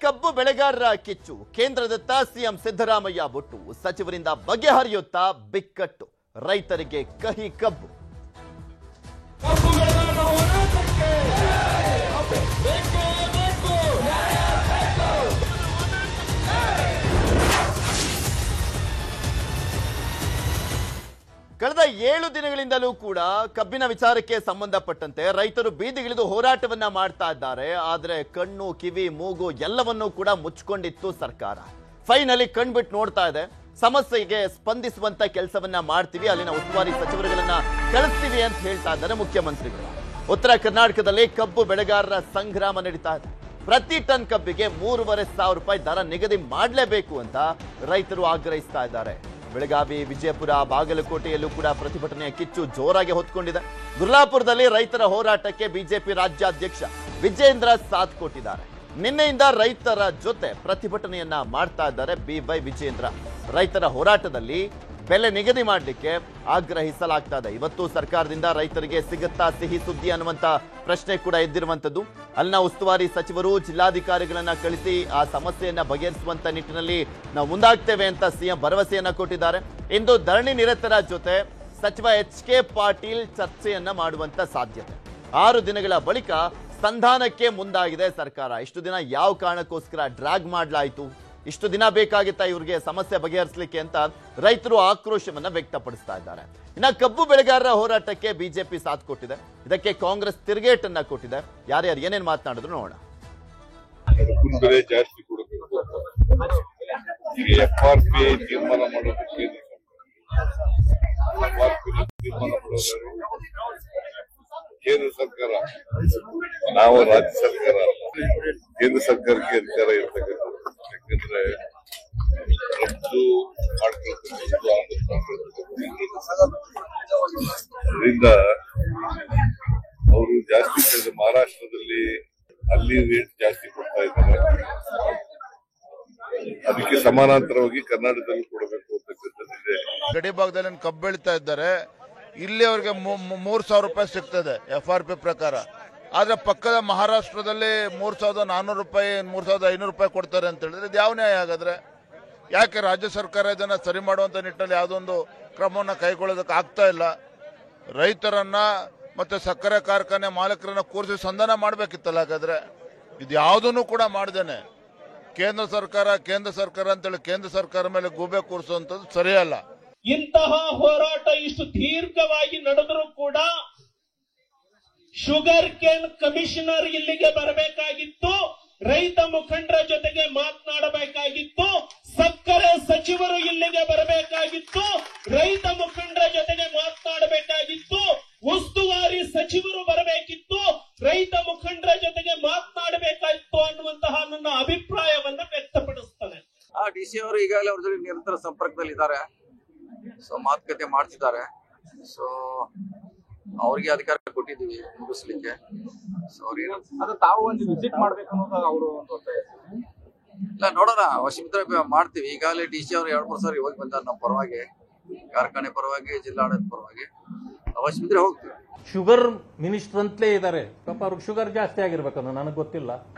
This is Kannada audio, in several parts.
ಕಬ್ಬು ಬೆಳೆಗಾರರ ಕಿಚ್ಚು ಕೇಂದ್ರದತ್ತ ಸಿಎಂ ಸಿದ್ದರಾಮಯ್ಯ ಬೊಟ್ಟು ಸಚಿವರಿಂದ ಬಗೆಹರಿಯುತ್ತಾ ಬಿಕ್ಕಟ್ಟು ರೈತರಿಗೆ ಕಹಿ ಕಬ್ಬು ಕಳೆದ 7 ದಿನಗಳಿಂದಲೂ ಕೂಡ ಕಬ್ಬಿನ ವಿಚಾರಕ್ಕೆ ಸಂಬಂಧಪಟ್ಟಂತೆ ರೈತರು ಬೀದಿಗಿಳಿದು ಹೋರಾಟವನ್ನ ಮಾಡ್ತಾ ಇದ್ದಾರೆ. ಆದರೆ ಕಣ್ಣು ಕಿವಿ ಮೂಗು ಎಲ್ಲವನ್ನೂ ಕೂಡ ಮುಚ್ಚಿಕೊಂಡಿತ್ತು ಸರ್ಕಾರ. ಫೈನಲಿ ಕಣ್ಬಿಟ್ಟು ನೋಡ್ತಾ ಇದೆ. ಸಮಸ್ಯೆಗೆ ಸ್ಪಂದಿಸುವಂತ ಕೆಲಸವನ್ನ ಮಾಡ್ತೀವಿ, ಅಲ್ಲಿನ ಉಸ್ತುವಾರಿ ಸಚಿವರುಗಳನ್ನ ಕಳಿಸ್ತೀವಿ ಅಂತ ಹೇಳ್ತಾ ಇದ್ದಾರೆ ಮುಖ್ಯಮಂತ್ರಿಗಳು. ಉತ್ತರ ಕರ್ನಾಟಕದಲ್ಲಿ ಕಬ್ಬು ಬೆಳೆಗಾರರ ಸಂಗ್ರಾಮ ನಡೀತಾ ಇದೆ. ಪ್ರತಿ ಟನ್ ಕಬ್ಬಿಗೆ 3,500 ರೂಪಾಯಿ ದರ ನಿಗದಿ ಮಾಡಲೇಬೇಕು ಅಂತ ರೈತರು ಆಗ್ರಹಿಸ್ತಾ ಇದ್ದಾರೆ. ಬೆಳಗಾವಿ, ವಿಜಯಪುರ, ಬಾಗಲಕೋಟೆಯಲ್ಲೂ ಕೂಡ ಪ್ರತಿಭಟನೆಯ ಕಿಚ್ಚು ಜೋರಾಗಿ ಹೊತ್ಕೊಂಡಿದೆ. ಗುರ್ಲಾಪುರದಲ್ಲಿ ರೈತರ ಹೋರಾಟಕ್ಕೆ ಬಿಜೆಪಿ ರಾಜ್ಯಾಧ್ಯಕ್ಷ ವಿಜೇಂದ್ರ ಸಾಥ್ ಕೊಟ್ಟಿದ್ದಾರೆ. ನಿನ್ನೆಯಿಂದ ರೈತರ ಜೊತೆ ಪ್ರತಿಭಟನೆಯನ್ನ ಮಾಡ್ತಾ ಇದ್ದಾರೆ ಬಿ.ವೈ. ವಿಜೇಂದ್ರ. ರೈತರ ಹೋರಾಟದಲ್ಲಿ ಬೆಲೆ ನಿಗದಿ ಮಾಡಲಿಕ್ಕೆ ಆಗ್ರಹಿಸಲಾಗ್ತಾ ಇದೆ. ಇವತ್ತು ಸರ್ಕಾರದಿಂದ ರೈತರಿಗೆ ಸಿಗುತ್ತಾ ಸಿಹಿ ಸುದ್ದಿ ಅನ್ನುವಂತ ಪ್ರಶ್ನೆ ಕೂಡ ಎದ್ದಿರುವಂತದ್ದು. ಅಲ್ಲಿನ ಉಸ್ತುವಾರಿ ಸಚಿವರು ಜಿಲ್ಲಾಧಿಕಾರಿಗಳನ್ನ ಕಳಿಸಿ ಆ ಸಮಸ್ಯೆಯನ್ನ ಬಗೆಹರಿಸುವಂತ ನಿಟ್ಟಿನಲ್ಲಿ ನಾವು ಮುಂದಾಗ್ತೇವೆ ಅಂತ ಸಿಎಂ ಭರವಸೆಯನ್ನ ಕೊಟ್ಟಿದ್ದಾರೆ. ಇಂದು ಧರಣಿ ನಿರತರ ಜೊತೆ ಸಚಿವ ಎಚ್.ಕೆ. ಪಾಟೀಲ್ ಚರ್ಚೆಯನ್ನ ಮಾಡುವಂತ ಸಾಧ್ಯತೆ. 6 ದಿನಗಳ ಬಳಿಕ ಸಂಧಾನಕ್ಕೆ ಮುಂದಾಗಿದೆ ಸರ್ಕಾರ. ಇಷ್ಟು ದಿನ ಯಾವ ಕಾರಣಕ್ಕೋಸ್ಕರ ಡ್ರ್ಯಾಗ್ ಮಾಡಲಾಯಿತು, ಇಷ್ಟು ದಿನ ಬೇಕಾಗಿತ್ತಾ ಇವ್ರಿಗೆ ಸಮಸ್ಯೆ ಬಗೆಹರಿಸಲಿಕ್ಕೆ ಅಂತ ರೈತರು ಆಕ್ರೋಶವನ್ನ ವ್ಯಕ್ತಪಡಿಸ್ತಾ ಇದ್ದಾರೆ. ಇನ್ನ ಕಬ್ಬು ಬೆಳೆಗಾರರ ಹೋರಾಟಕ್ಕೆ ಬಿಜೆಪಿ ಸಾಥ್ ಕೊಟ್ಟಿದೆ. ಇದಕ್ಕೆ ಕಾಂಗ್ರೆಸ್ ತಿರುಗೇಟನ್ನ ಕೊಟ್ಟಿದೆ. ಯಾರ್ಯಾರು ಏನೇನು ಮಾತನಾಡಿದ್ರು ನೋಡೋಣ. ಬೆಲೆ ಜಾಸ್ತಿ ಕೊಡಬೇಕು, FRP ತೀರ್ಮಾನ ಮಾಡೋದಕ್ಕೆ ಕೇಂದ್ರ ಸರ್ಕಾರ, ನಾವು ರಾಜ್ಯ ಸರ್ಕಾರ ಅಲ್ಲ, ಕೇಂದ್ರ ಸರ್ಕಾರಕ್ಕೆ ಅಧಿಕಾರ ಇರ್ತಕ್ಕಂಥದ್ದು. ಯಾಕಂದ್ರೆ ರಫ್ತು ಅದರಿಂದ ಅವರು ಜಾಸ್ತಿ ಮಹಾರಾಷ್ಟ್ರದಲ್ಲಿ ಅಲ್ಲಿ ರೇಟ್ ಜಾಸ್ತಿ ಕೊಡ್ತಾ ಇದ್ದಾರೆ. ಅದಕ್ಕೆ ಸಮಾನಾಂತರವಾಗಿ ಕರ್ನಾಟಕದಲ್ಲಿ ಕೊಡಬೇಕು ಅಂತಕ್ಕಂಥದ್ದಿದೆ. ಗಡಿ ಭಾಗದಲ್ಲಿ ಕಬ್ಬು ಬೆಳೀತಾ ಇದ್ದಾರೆ. ಇಲ್ಲಿ ಅವ್ರಿಗೆ 3,000 ರೂಪಾಯಿ ಸಿಗ್ತದೆ FRP ಪ್ರಕಾರ. ಆದ್ರೆ ಪಕ್ಕದ ಮಹಾರಾಷ್ಟ್ರದಲ್ಲಿ 3,400 ರೂಪಾಯಿ 3,500 ರೂಪಾಯಿ ಕೊಡ್ತಾರೆ ಅಂತ ಹೇಳಿದ್ರೆ ಇದು ಯಾವ ನ್ಯಾಯ ಹಾಗಾದ್ರೆ? ಯಾಕೆ ರಾಜ್ಯ ಸರ್ಕಾರ ಇದನ್ನ ಸರಿ ಮಾಡುವಂತ ನಿಟ್ಟಿನಲ್ಲಿ ಯಾವುದೊಂದು ಕ್ರಮವನ್ನು ಕೈಗೊಳ್ಳೋದಕ್ಕೆ ಆಗ್ತಾ ಇಲ್ಲ? ರೈತರನ್ನ ಮತ್ತೆ ಸಕ್ಕರೆ ಕಾರ್ಖಾನೆ ಮಾಲೀಕರನ್ನ ಕೂರಿಸಿ ಸಂಧಾನ ಮಾಡ್ಬೇಕಿತ್ತಲ್ಲ. ಹಾಗಾದ್ರೆ ಇದು ಯಾವುದನ್ನು ಕೂಡ ಮಾಡ್ದೇನೆ ಕೇಂದ್ರ ಸರ್ಕಾರ ಅಂತೇಳಿ ಕೇಂದ್ರ ಸರ್ಕಾರ ಮೇಲೆ ಗೂಬೆ ಕೂರಿಸುವಂತದ್ದು ಸರಿಯಲ್ಲ. ಇಂತಹ ಹೋರಾಟ ಇಷ್ಟು ದೀರ್ಘವಾಗಿ ನಡೆದರೂ ಕೂಡ ಶುಗರ್ ಕೇನ್ ಕಮಿಷನರ್ ಇಲ್ಲಿಗೆ ಬರಬೇಕಾಗಿತ್ತು, ರೈತ ಮುಖಂಡರ ಜೊತೆಗೆ ಮಾತನಾಡಬೇಕಾಗಿತ್ತು, ಸಕ್ಕರೆ ಸಚಿವರು ಇಲ್ಲಿಗೆ ಬರಬೇಕಾಗಿತ್ತು, ರೈತ ಮುಖಂಡರ ಜೊತೆಗೆ ಮಾತನಾಡಬೇಕಾಗಿತ್ತು, ಉಸ್ತುವಾರಿ ಸಚಿವರು ಬರಬೇಕಿತ್ತು, ರೈತ ಮುಖಂಡರ ಜೊತೆಗೆ ಮಾತನಾಡಬೇಕಾಗಿತ್ತು ಅನ್ನುವಂತಹ ನನ್ನ ಅಭಿಪ್ರಾಯವನ್ನ ವ್ಯಕ್ತಪಡಿಸ್ತೇನೆ. ಡಿಸಿ ಅವರು ಈಗಾಗಲೇ ಅವ್ರ ಜೊತೆ ನಿರಂತರ ಸಂಪರ್ಕದಲ್ಲಿ ಇದ್ದಾರೆ. ಸೊ ಮಾತುಕತೆ ಮಾಡ್ತಿದ್ದಾರೆ. ಸೊ ಅವ್ರಿಗೆ ಅಧಿಕಾರ ಕೊಟ್ಟಿದ್ದೀವಿ ಮುಗಿಸ್ಲಿಕ್ಕೆ. ಸೊ ತಾವು ಒಂದು ವಿಸಿಟ್ ಮಾಡ್ಬೇಕು ಅನ್ನೋದು ಅವರು ಇಲ್ಲ, ನೋಡೋಣ, ಅವಶ್ಯಕತೆ ಮಾಡ್ತೀವಿ. ಈಗಾಗಲೇ ಡಿಸಿ ಅವರು 2-3 ಸಾರಿ ಹೋಗಿ ಬಂದಾರೆ ನಮ್ಮ ಪರವಾಗಿ, ಕಾರ್ಖಾನೆ ಪರವಾಗಿ, ಜಿಲ್ಲಾಡಳಿತ ಪರವಾಗಿ. ಅವಶ್ಯಕತೆ ಹೋಗ್ತೀವಿ. ಶುಗರ್ ಮಿನಿಸ್ಟರ್ ಅಂತಲೇ ಇದ್ದಾರೆ. ಪಾಪ ಅವ್ರಿಗೆ ಶುಗರ್ ಜಾಸ್ತಿ ಆಗಿರ್ಬೇಕನ್ನೋ ನನಗೆ ಗೊತ್ತಿಲ್ಲ.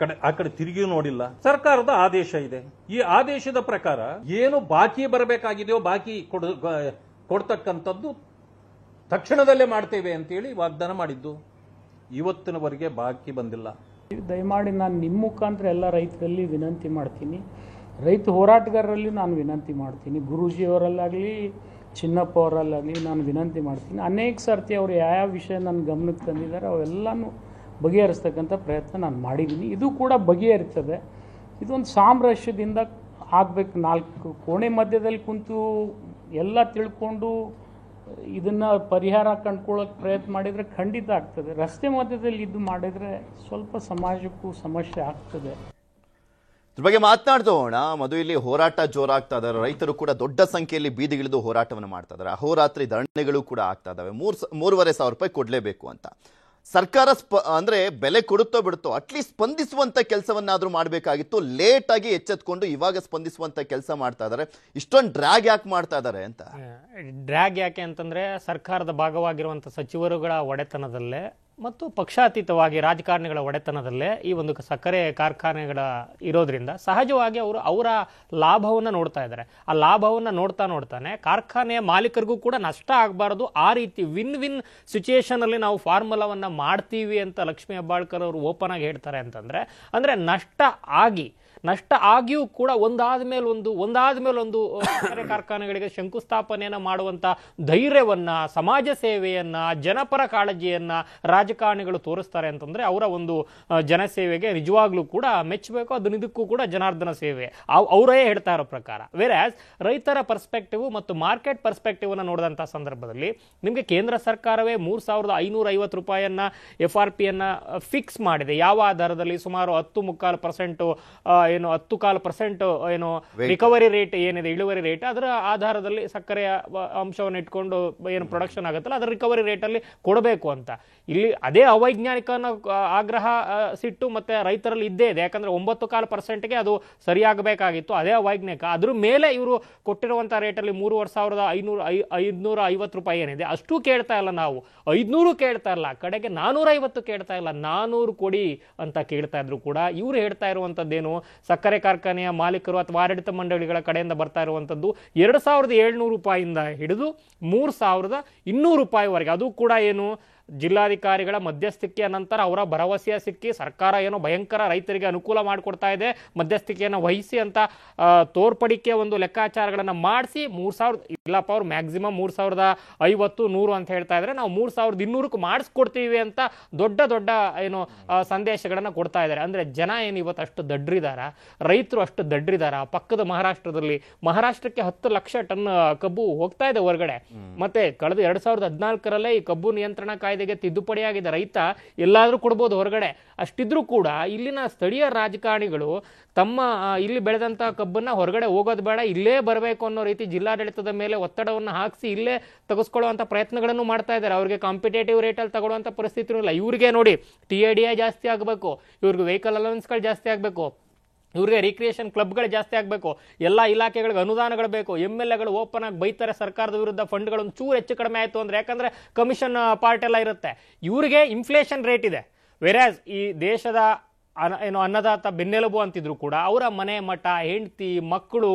ಆ ಕಡೆ ತಿರುಗಿಯೂ ನೋಡಿಲ್ಲ. ಸರ್ಕಾರದ ಆದೇಶ ಇದೆ. ಈ ಆದೇಶದ ಪ್ರಕಾರ ಏನು ಬಾಕಿ ಬರಬೇಕಾಗಿದೆಯೋ ಬಾಕಿ ಕೊಡ್ತಕ್ಕಂಥದ್ದು ತಕ್ಷಣದಲ್ಲೇ ಮಾಡ್ತೇವೆ ಅಂತೇಳಿ ವಾಗ್ದಾನ ಮಾಡಿದ್ದು. ಇವತ್ತಿನವರೆಗೆ ಬಾಕಿ ಬಂದಿಲ್ಲ. ದಯಮಾಡಿ ನಾನು ನಿಮ್ಮ ಮುಖಾಂತರ ಎಲ್ಲ ರೈತರಲ್ಲಿ ವಿನಂತಿ ಮಾಡ್ತೀನಿ, ರೈತ ಹೋರಾಟಗಾರರಲ್ಲಿ ನಾನು ವಿನಂತಿ ಮಾಡ್ತೀನಿ, ಗುರೂಜಿಯವರಲ್ಲಾಗಲಿ ಚಿನ್ನಪ್ಪ ಅವರಲ್ಲಾಗಲಿ ನಾನು ವಿನಂತಿ ಮಾಡ್ತೀನಿ. ಅನೇಕ ಸರ್ತಿ ಅವರು ಯಾವ ವಿಷಯ ನನ್ನ ಗಮನಕ್ಕೆ ತಂದಿದ್ದಾರೆ ಅವೆಲ್ಲನೂ ಬಗೆಹರಿಸ್ತಕ್ಕಂಥ ಪ್ರಯತ್ನ ನಾನು ಮಾಡಿದ್ದೀನಿ. ಇದು ಕೂಡ ಬಗೆಹರಿತದೆ. ಇದೊಂದು ಸಾಮರಸ್ಯದಿಂದ ಆಗಬೇಕು. 4 ಕೋಣೆ ಮಧ್ಯದಲ್ಲಿ ಕುಂತು ಎಲ್ಲ ತಿಳ್ಕೊಂಡು ಇದನ್ನು ಪರಿಹಾರ ಕಂಡುಕೊಳ್ಳೋಕೆ ಪ್ರಯತ್ನ ಮಾಡಿದರೆ ಖಂಡಿತ ಆಗ್ತದೆ. ರಸ್ತೆ ಮಧ್ಯದಲ್ಲಿ ಇದು ಮಾಡಿದರೆ ಸ್ವಲ್ಪ ಸಮಾಜಕ್ಕೂ ಸಮಸ್ಯೆ ಆಗ್ತದೆ. ಇದ್ರ ಬಗ್ಗೆ ಮಾತನಾಡ್ತೋಣ. ಮಧು, ಇಲ್ಲಿ ಹೋರಾಟ ಜೋರಾಗ್ತಾ ಇದ್ದಾರೆ. ರೈತರು ಕೂಡ ದೊಡ್ಡ ಸಂಖ್ಯೆಯಲ್ಲಿ ಬೀದಿಗಿಳಿದು ಹೋರಾಟವನ್ನು ಮಾಡ್ತಾ ಇದ್ದಾರೆ. ಅಹೋರಾತ್ರಿ ಧರಣಿಗಳು ಕೂಡ ಆಗ್ತಾ ಇದಾವೆ. 3,500 ರೂಪಾಯಿ ಕೊಡ್ಲೇಬೇಕು ಅಂತ. ಸರ್ಕಾರ ಅಂದ್ರೆ ಬೆಲೆ ಕೊಡುತ್ತೋ ಬಿಡುತ್ತೋ ಅಟ್ಲೀಸ್ಟ್ ಸ್ಪಂದಿಸುವಂತ ಕೆಲಸವನ್ನಾದ್ರೂ ಮಾಡಬೇಕಾಗಿತ್ತು. ಲೇಟ್ ಆಗಿ ಎಚ್ಚೆತ್ಕೊಂಡು ಇವಾಗ ಸ್ಪಂದಿಸುವಂತ ಕೆಲಸ ಮಾಡ್ತಾ ಇದ್ದಾರೆ. ಇಷ್ಟೊಂದು ಡ್ರ್ಯಾಗ್ ಯಾಕೆ ಮಾಡ್ತಾ ಇದ್ದಾರೆ ಅಂತ. ಡ್ರ್ಯಾಗ್ ಯಾಕೆ ಅಂತಂದ್ರೆ ಸರ್ಕಾರದ ಭಾಗವಾಗಿರುವಂತ ಸಚಿವರುಗಳ ಒಡೆತನದಲ್ಲೇ ಮತ್ತು ಪಕ್ಷಾತೀತವಾಗಿ ರಾಜಕಾರಣಿಗಳ ಒಡೆತನದಲ್ಲೇ ಈ ಒಂದು ಸಕ್ಕರೆ ಕಾರ್ಖಾನೆಗಳ ಇರೋದ್ರಿಂದ ಸಹಜವಾಗಿ ಅವರು ಅವರ ಲಾಭವನ್ನು ನೋಡ್ತಾ ಇದ್ದಾರೆ. ಆ ಲಾಭವನ್ನು ನೋಡ್ತಾನೆ ಕಾರ್ಖಾನೆಯ ಮಾಲೀಕರಿಗೂ ಕೂಡ ನಷ್ಟ ಆಗಬಾರದು. ಆ ರೀತಿ ವಿನ್ ವಿನ್ ಸಿಚುಯೇಷನ್ ಅಲ್ಲಿ ನಾವು ಫಾರ್ಮುಲಾವನ್ನ ಮಾಡ್ತೀವಿ ಅಂತ ಲಕ್ಷ್ಮೀ ಹೆಬ್ಬಾಳ್ಕರ್ ಅವರು ಓಪನ್ ಆಗಿ ಹೇಳ್ತಾರೆ ಅಂತಂದ್ರೆ, ಅಂದ್ರೆ ನಷ್ಟ ಆಗಿಯೂ ಕೂಡ ಒಂದಾದ್ಮೇಲೊಂದು ಸಕ್ಕರೆ ಕಾರ್ಖಾನೆಗಳಿಗೆ ಶಂಕುಸ್ಥಾಪನೆಯನ್ನ ಮಾಡುವಂತ ಧೈರ್ಯವನ್ನ, ಸಮಾಜ ಸೇವೆಯನ್ನ, ಜನಪರ ಕಾಳಜಿಯನ್ನ ರಾಜಕಾರಣಿಗಳು ತೋರಿಸ್ತಾರೆ ಅಂತಂದ್ರೆ ಅವರ ಒಂದು ಜನಸೇವೆಗೆ ನಿಜವಾಗ್ಲೂ ಕೂಡ ಮೆಚ್ಚಬೇಕು. ಅದನ್ನ ಇದಕ್ಕೂ ಕೂಡ ಜನಾರ್ದನ ಸೇವೆ ಅವರೇ ಹೇಳ್ತಾ ಇರೋ ಪ್ರಕಾರ. ವೇರಾಸ್ ರೈತರ ಪರ್ಸ್ಪೆಕ್ಟಿವ್ ಮತ್ತು ಮಾರ್ಕೆಟ್ ಪರ್ಸ್ಪೆಕ್ಟಿವ್ ಅನ್ನ ನೋಡಿದಂತಹ ಸಂದರ್ಭದಲ್ಲಿ ನಿಮಗೆ ಕೇಂದ್ರ ಸರ್ಕಾರವೇ 3,550 ರೂಪಾಯಿಯನ್ನ FRP ಯನ್ನ ಫಿಕ್ಸ್ ಮಾಡಿದೆ. ಯಾವ ಆಧಾರದಲ್ಲಿ? ಸುಮಾರು 10.25% 10% ಏನು ರಿಕವರಿ ರೇಟ್ ಏನಿದೆ, ಇಳುವರಿ ರೇಟ್, ಅದರ ಆಧಾರದಲ್ಲಿ ಸಕ್ಕರೆಯ ಅಂಶವನ್ನು ಇಟ್ಕೊಂಡು ಏನು ಪ್ರೊಡಕ್ಷನ್ ಆಗುತ್ತಲ್ಲ ಅದರ ರಿಕವರಿ ರೇಟ್ ಅಲ್ಲಿ ಕೊಡಬೇಕು ಅಂತ. ಇಲ್ಲಿ ಅದೇ ಅವೈಜ್ಞಾನಿಕ ಆಗ್ರಹ ಸಿಟ್ಟು ಮತ್ತೆ ರೈತರಲ್ಲಿ ಇದ್ದೇ ಇದೆ. ಯಾಕಂದ್ರೆ 9.25%ಗೆ ಅದು ಸರಿಯಾಗಬೇಕಾಗಿತ್ತು, ಅದೇ ಅವೈಜ್ಞಾನಿಕ. ಅದ್ರ ಮೇಲೆ ಇವರು ಕೊಟ್ಟಿರುವಂತಹ ರೇಟಲ್ಲಿ 3,550 ರೂಪಾಯಿ ಏನಿದೆ ಅಷ್ಟು ಕೇಳ್ತಾ ಇಲ್ಲ. ನಾವು 500 ಕೇಳ್ತಾ ಇಲ್ಲ, ಕಡೆಗೆ 450 ಕೇಳ್ತಾ ಇಲ್ಲ, 400 ಕೊಡಿ ಅಂತ ಕೇಳ್ತಾ ಇದ್ರು ಕೂಡ ಇವರು ಹೇಳ್ತಾ ಇರುವಂತದ್ದೇನು, ಸಕ್ಕರೆ ಕಾರ್ಖಾನೆಯ ಮಾಲೀಕರು ಅಥವಾ ಆಡಳಿತ ಮಂಡಳಿಗಳ ಕಡೆಯಿಂದ ಬರ್ತಾ ಇರುವಂತದ್ದು 2,700 ರೂಪಾಯಿಯಿಂದ ಹಿಡಿದು 3,200 ರೂಪಾಯಿವರೆಗೆ. ಅದು ಕೂಡ ಏನು ಜಿಲ್ಲಾಧಿಕಾರಿಗಳ ಮಧ್ಯಸ್ಥಿಕೆಯ ನಂತರ ಅವರ ಭರವಸೆಯ ಸಿಕ್ಕಿ ಸರ್ಕಾರ ಏನೋ ಭಯಂಕರ ರೈತರಿಗೆ ಅನುಕೂಲ ಮಾಡಿಕೊಡ್ತಾ ಇದೆ, ಮಧ್ಯಸ್ಥಿಕೆಯನ್ನು ವಹಿಸಿ ಅಂತ ತೋರ್ಪಡಿಕೆ ಒಂದು ಲೆಕ್ಕಾಚಾರಗಳನ್ನು ಮಾಡಿಸಿ 3,000 ಇಲ್ಲಪ್ಪ ಅವ್ರು ಮ್ಯಾಕ್ಸಿಮಮ್ 3,050-100 ಅಂತ ಹೇಳ್ತಾ ಇದ್ದಾರೆ, ನಾವು 3,200ಕ್ಕೆ ಮಾಡಿಸ್ಕೊಡ್ತೀವಿ ಅಂತ ದೊಡ್ಡ ಏನು ಸಂದೇಶಗಳನ್ನು ಕೊಡ್ತಾ ಇದ್ದಾರೆ. ಅಂದ್ರೆ ಜನ ಏನು ಇವತ್ತು ಅಷ್ಟು ದಡ್ರಿದಾರ, ರೈತರು ಅಷ್ಟು ದಡ್ರಿದಾರ. ಪಕ್ಕದ ಮಹಾರಾಷ್ಟ್ರಕ್ಕೆ 10 ಲಕ್ಷ ಟನ್ ಕಬ್ಬು ಹೋಗ್ತಾ ಇದೆ ಹೊರಗಡೆ. ಮತ್ತೆ ಕಳೆದ 2014ರಲ್ಲೇ ಈ ಕಬ್ಬು ನಿಯಂತ್ರಣ ಕಾಯ್ದೆಗೆ ತಿದ್ದುಪಡಿಯಾಗಿದೆ. ರೈತ ಎಲ್ಲಾದ್ರೂ ಕೊಡ್ಬೋದು ಹೊರಗಡೆ. ಅಷ್ಟಿದ್ರೂ ಕೂಡ ಇಲ್ಲಿನ ಸ್ಥಳೀಯ ರಾಜಕಾರಣಿಗಳು ತಮ್ಮ ಇಲ್ಲಿ ಬೆಳೆದಂತ ಕಬ್ಬನ್ನ ಹೊರಗಡೆ ಹೋಗೋದು ಬೇಡ, ಇಲ್ಲೇ ಬರಬೇಕು ಅನ್ನೋ ರೀತಿ ಜಿಲ್ಲಾಡಳಿತದ ಮೇಲೆ ಒತ್ತಡವನ್ನು ಹಾಕಿಸಿ ಇಲ್ಲೇ ತೆಗೆಸ್ಕೊಳ್ಳುವಂತ ಪ್ರಯತ್ನಗಳನ್ನು ಮಾಡ್ತಾ ಇದ್ದಾರೆ. ಅವ್ರಿಗೆ ಕಾಂಪಿಟೇಟಿವ್ ರೇಟ್ ಅಲ್ಲಿ ತಗೊಳ್ಳುವಂತ ಪರಿಸ್ಥಿತಿ ಇಲ್ಲ. ಇವ್ರಿಗೆ ನೋಡಿ TIDI ಜಾಸ್ತಿ ಆಗಬೇಕು, ಇವ್ರಿಗೆ ವೆಹಿಕಲ್ ಅಲವೆನ್ಸ್ಗಳು ಜಾಸ್ತಿ ಆಗಬೇಕು, ಇವ್ರಿಗೆ ರಿಕ್ರಿಯೇಷನ್ ಕ್ಲಬ್ಗಳು ಜಾಸ್ತಿ ಆಗಬೇಕು, ಎಲ್ಲ ಇಲಾಖೆಗಳಿಗೆ ಅನುದಾನಗಳು ಬೇಕು. MLAಗಳು ಓಪನ್ ಆಗಿ ಬೈತಾರೆ ಸರ್ಕಾರದ ವಿರುದ್ಧ, ಫಂಡ್ಗಳನ್ನು ಚೂರು ಹೆಚ್ಚು ಕಡಿಮೆ ಆಯಿತು ಅಂದ್ರೆ, ಯಾಕಂದ್ರೆ ಕಮಿಷನ್ ಪಾರ್ಟ್ ಎಲ್ಲ ಇರುತ್ತೆ. ಇವರಿಗೆ ಇನ್ಫ್ಲೇಷನ್ ರೇಟ್ ಇದೆ. ವೆರಾಸ್ ಈ ದೇಶದ ಅನ್ನದಾತ ಬೆನ್ನೆಲುಬು ಅಂತಿದ್ರು ಕೂಡ ಅವರ ಮನೆ ಮಟ್ಟ, ಹೆಂಡತಿ, ಮಕ್ಕಳು,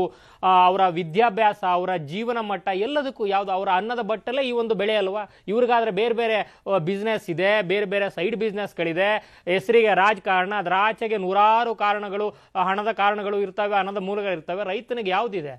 ಅವರ ವಿದ್ಯಾಭ್ಯಾಸ, ಅವರ ಜೀವನ ಮಟ್ಟ ಎಲ್ಲದಕ್ಕೂ ಯಾವುದು ಅವರ ಅನ್ನದ ಬಟ್ಟಲೇ ಈ ಒಂದು ಬೆಳೆ ಅಲ್ವಾ. ಇವ್ರಿಗಾದ್ರೆ ಬೇರೆ ಬೇರೆ ಬಿಸ್ನೆಸ್ ಇದೆ, ಬೇರೆ ಬೇರೆ ಸೈಡ್ ಬಿಸ್ನೆಸ್ಗಳಿದೆ, ಹೆಸರಿಗೆ ರಾಜಕಾರಣ, ಅದರ ಆಚೆಗೆ ನೂರಾರು ಕಾರಣಗಳು, ಹಣದ ಕಾರಣಗಳು ಇರ್ತವೆ, ಹಣದ ಮೂಲಗಳಿರ್ತವೆ. ರೈತನಿಗೆ ಯಾವುದಿದೆ?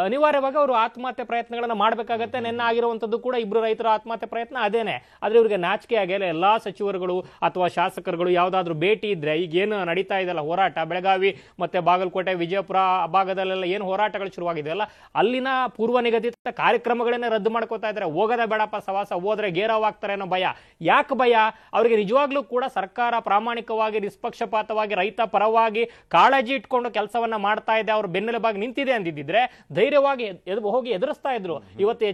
ಅನಿವಾರ್ಯವಾಗಿ ಅವರು ಆತ್ಮಹತ್ಯೆ ಪ್ರಯತ್ನಗಳನ್ನು ಮಾಡಬೇಕಾಗತ್ತೆ. ನೆನ್ನೆ ಆಗಿರುವಂಥದ್ದು ಕೂಡ 2 ರೈತರ ಆತ್ಮಹತ್ಯೆ ಪ್ರಯತ್ನ ಅದೇನೆ. ಆದರೆ ಇವರಿಗೆ ನಾಚಿಕೆ ಆಗಿಲ್ಲ. ಎಲ್ಲಾ ಸಚಿವರುಗಳು ಅಥವಾ ಶಾಸಕರುಗಳು ಯಾವುದಾದ್ರೂ ಭೇಟಿ ಇದ್ರೆ, ಈಗ ಏನು ನಡೀತಾ ಇದೆಯಲ್ಲ ಹೋರಾಟ, ಬೆಳಗಾವಿ ಮತ್ತೆ ಬಾಗಲಕೋಟೆ, ವಿಜಯಪುರ ಭಾಗದಲ್ಲೆಲ್ಲ ಏನು ಹೋರಾಟಗಳು ಶುರುವಾಗಿದೆಯಲ್ಲ, ಅಲ್ಲಿನ ಪೂರ್ವ ನಿಗದಿತ ಕಾರ್ಯಕ್ರಮಗಳನ್ನೇ ರದ್ದು ಮಾಡ್ಕೋತಾ ಇದ್ದಾರೆ. ಹೋಗದ ಬೇಡಪ್ಪ ಸವಾಸ, ಹೋದ್ರೆ ಗೇರವಾಗ್ತಾರೆ ಅನ್ನೋ ಭಯ. ಯಾಕೆ ಭಯ? ಅವರಿಗೆ ನಿಜವಾಗ್ಲೂ ಕೂಡ ಸರ್ಕಾರ ಪ್ರಾಮಾಣಿಕವಾಗಿ, ನಿಷ್ಪಕ್ಷಪಾತವಾಗಿ, ರೈತ ಪರವಾಗಿ ಕಾಳಜಿ ಇಟ್ಕೊಂಡು ಕೆಲಸವನ್ನ ಮಾಡ್ತಾ ಇದೆ, ಅವ್ರ ಬೆನ್ನೆಲುಬಾಗಿ ನಿಂತಿದೆ ಅಂದಿದ್ರೆ ಧೈರ್ಯವಾಗಿ ಹೋಗಿ ಎದುರಿಸ್ತಾ ಇದ್ರು. ಇವತ್ತು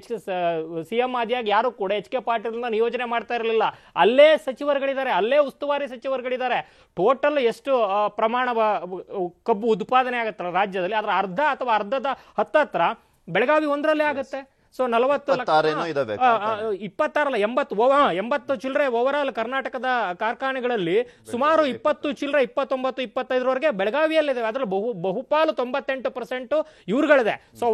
CM ಆದಿಯಾಗಿ ಯಾರು ಕೂಡ HK ಪಾಟೀಲ್ನ ನಿಯೋಜನೆ ಮಾಡ್ತಾ ಇರಲಿಲ್ಲ. ಅಲ್ಲೇ ಸಚಿವರುಗಳಿದ್ದಾರೆ, ಅಲ್ಲೇ ಉಸ್ತುವಾರಿ ಸಚಿವರುಗಳಿದ್ದಾರೆ. ಟೋಟಲ್ ಎಷ್ಟು ಪ್ರಮಾಣ ಕಬ್ಬು ಉತ್ಪಾದನೆ ಆಗುತ್ತಲ್ಲ ರಾಜ್ಯದಲ್ಲಿ, ಅದರ ಅರ್ಧ ಅಥವಾ ಅರ್ಧದ ಹತ್ತತ್ರ ಬೆಳಗಾವಿ 1ರಲ್ಲೇ ಆಗುತ್ತೆ. ಸೊ 40 26 80 ಚಿಲ್ಲರೆ ಓವರ್ ಆಲ್ ಕರ್ನಾಟಕದ ಕಾರ್ಖಾನೆಗಳಲ್ಲಿ ಸುಮಾರು 20 ಚಿಲ್ಲರೆ 29-25 ಬೆಳಗಾವಿಯಲ್ಲಿದ್ದಾವೆ. ಅದರಲ್ಲಿ ಬಹುಪಾಲು 98% ಇವ್ರುಗಳಿದೆ. ಸೊ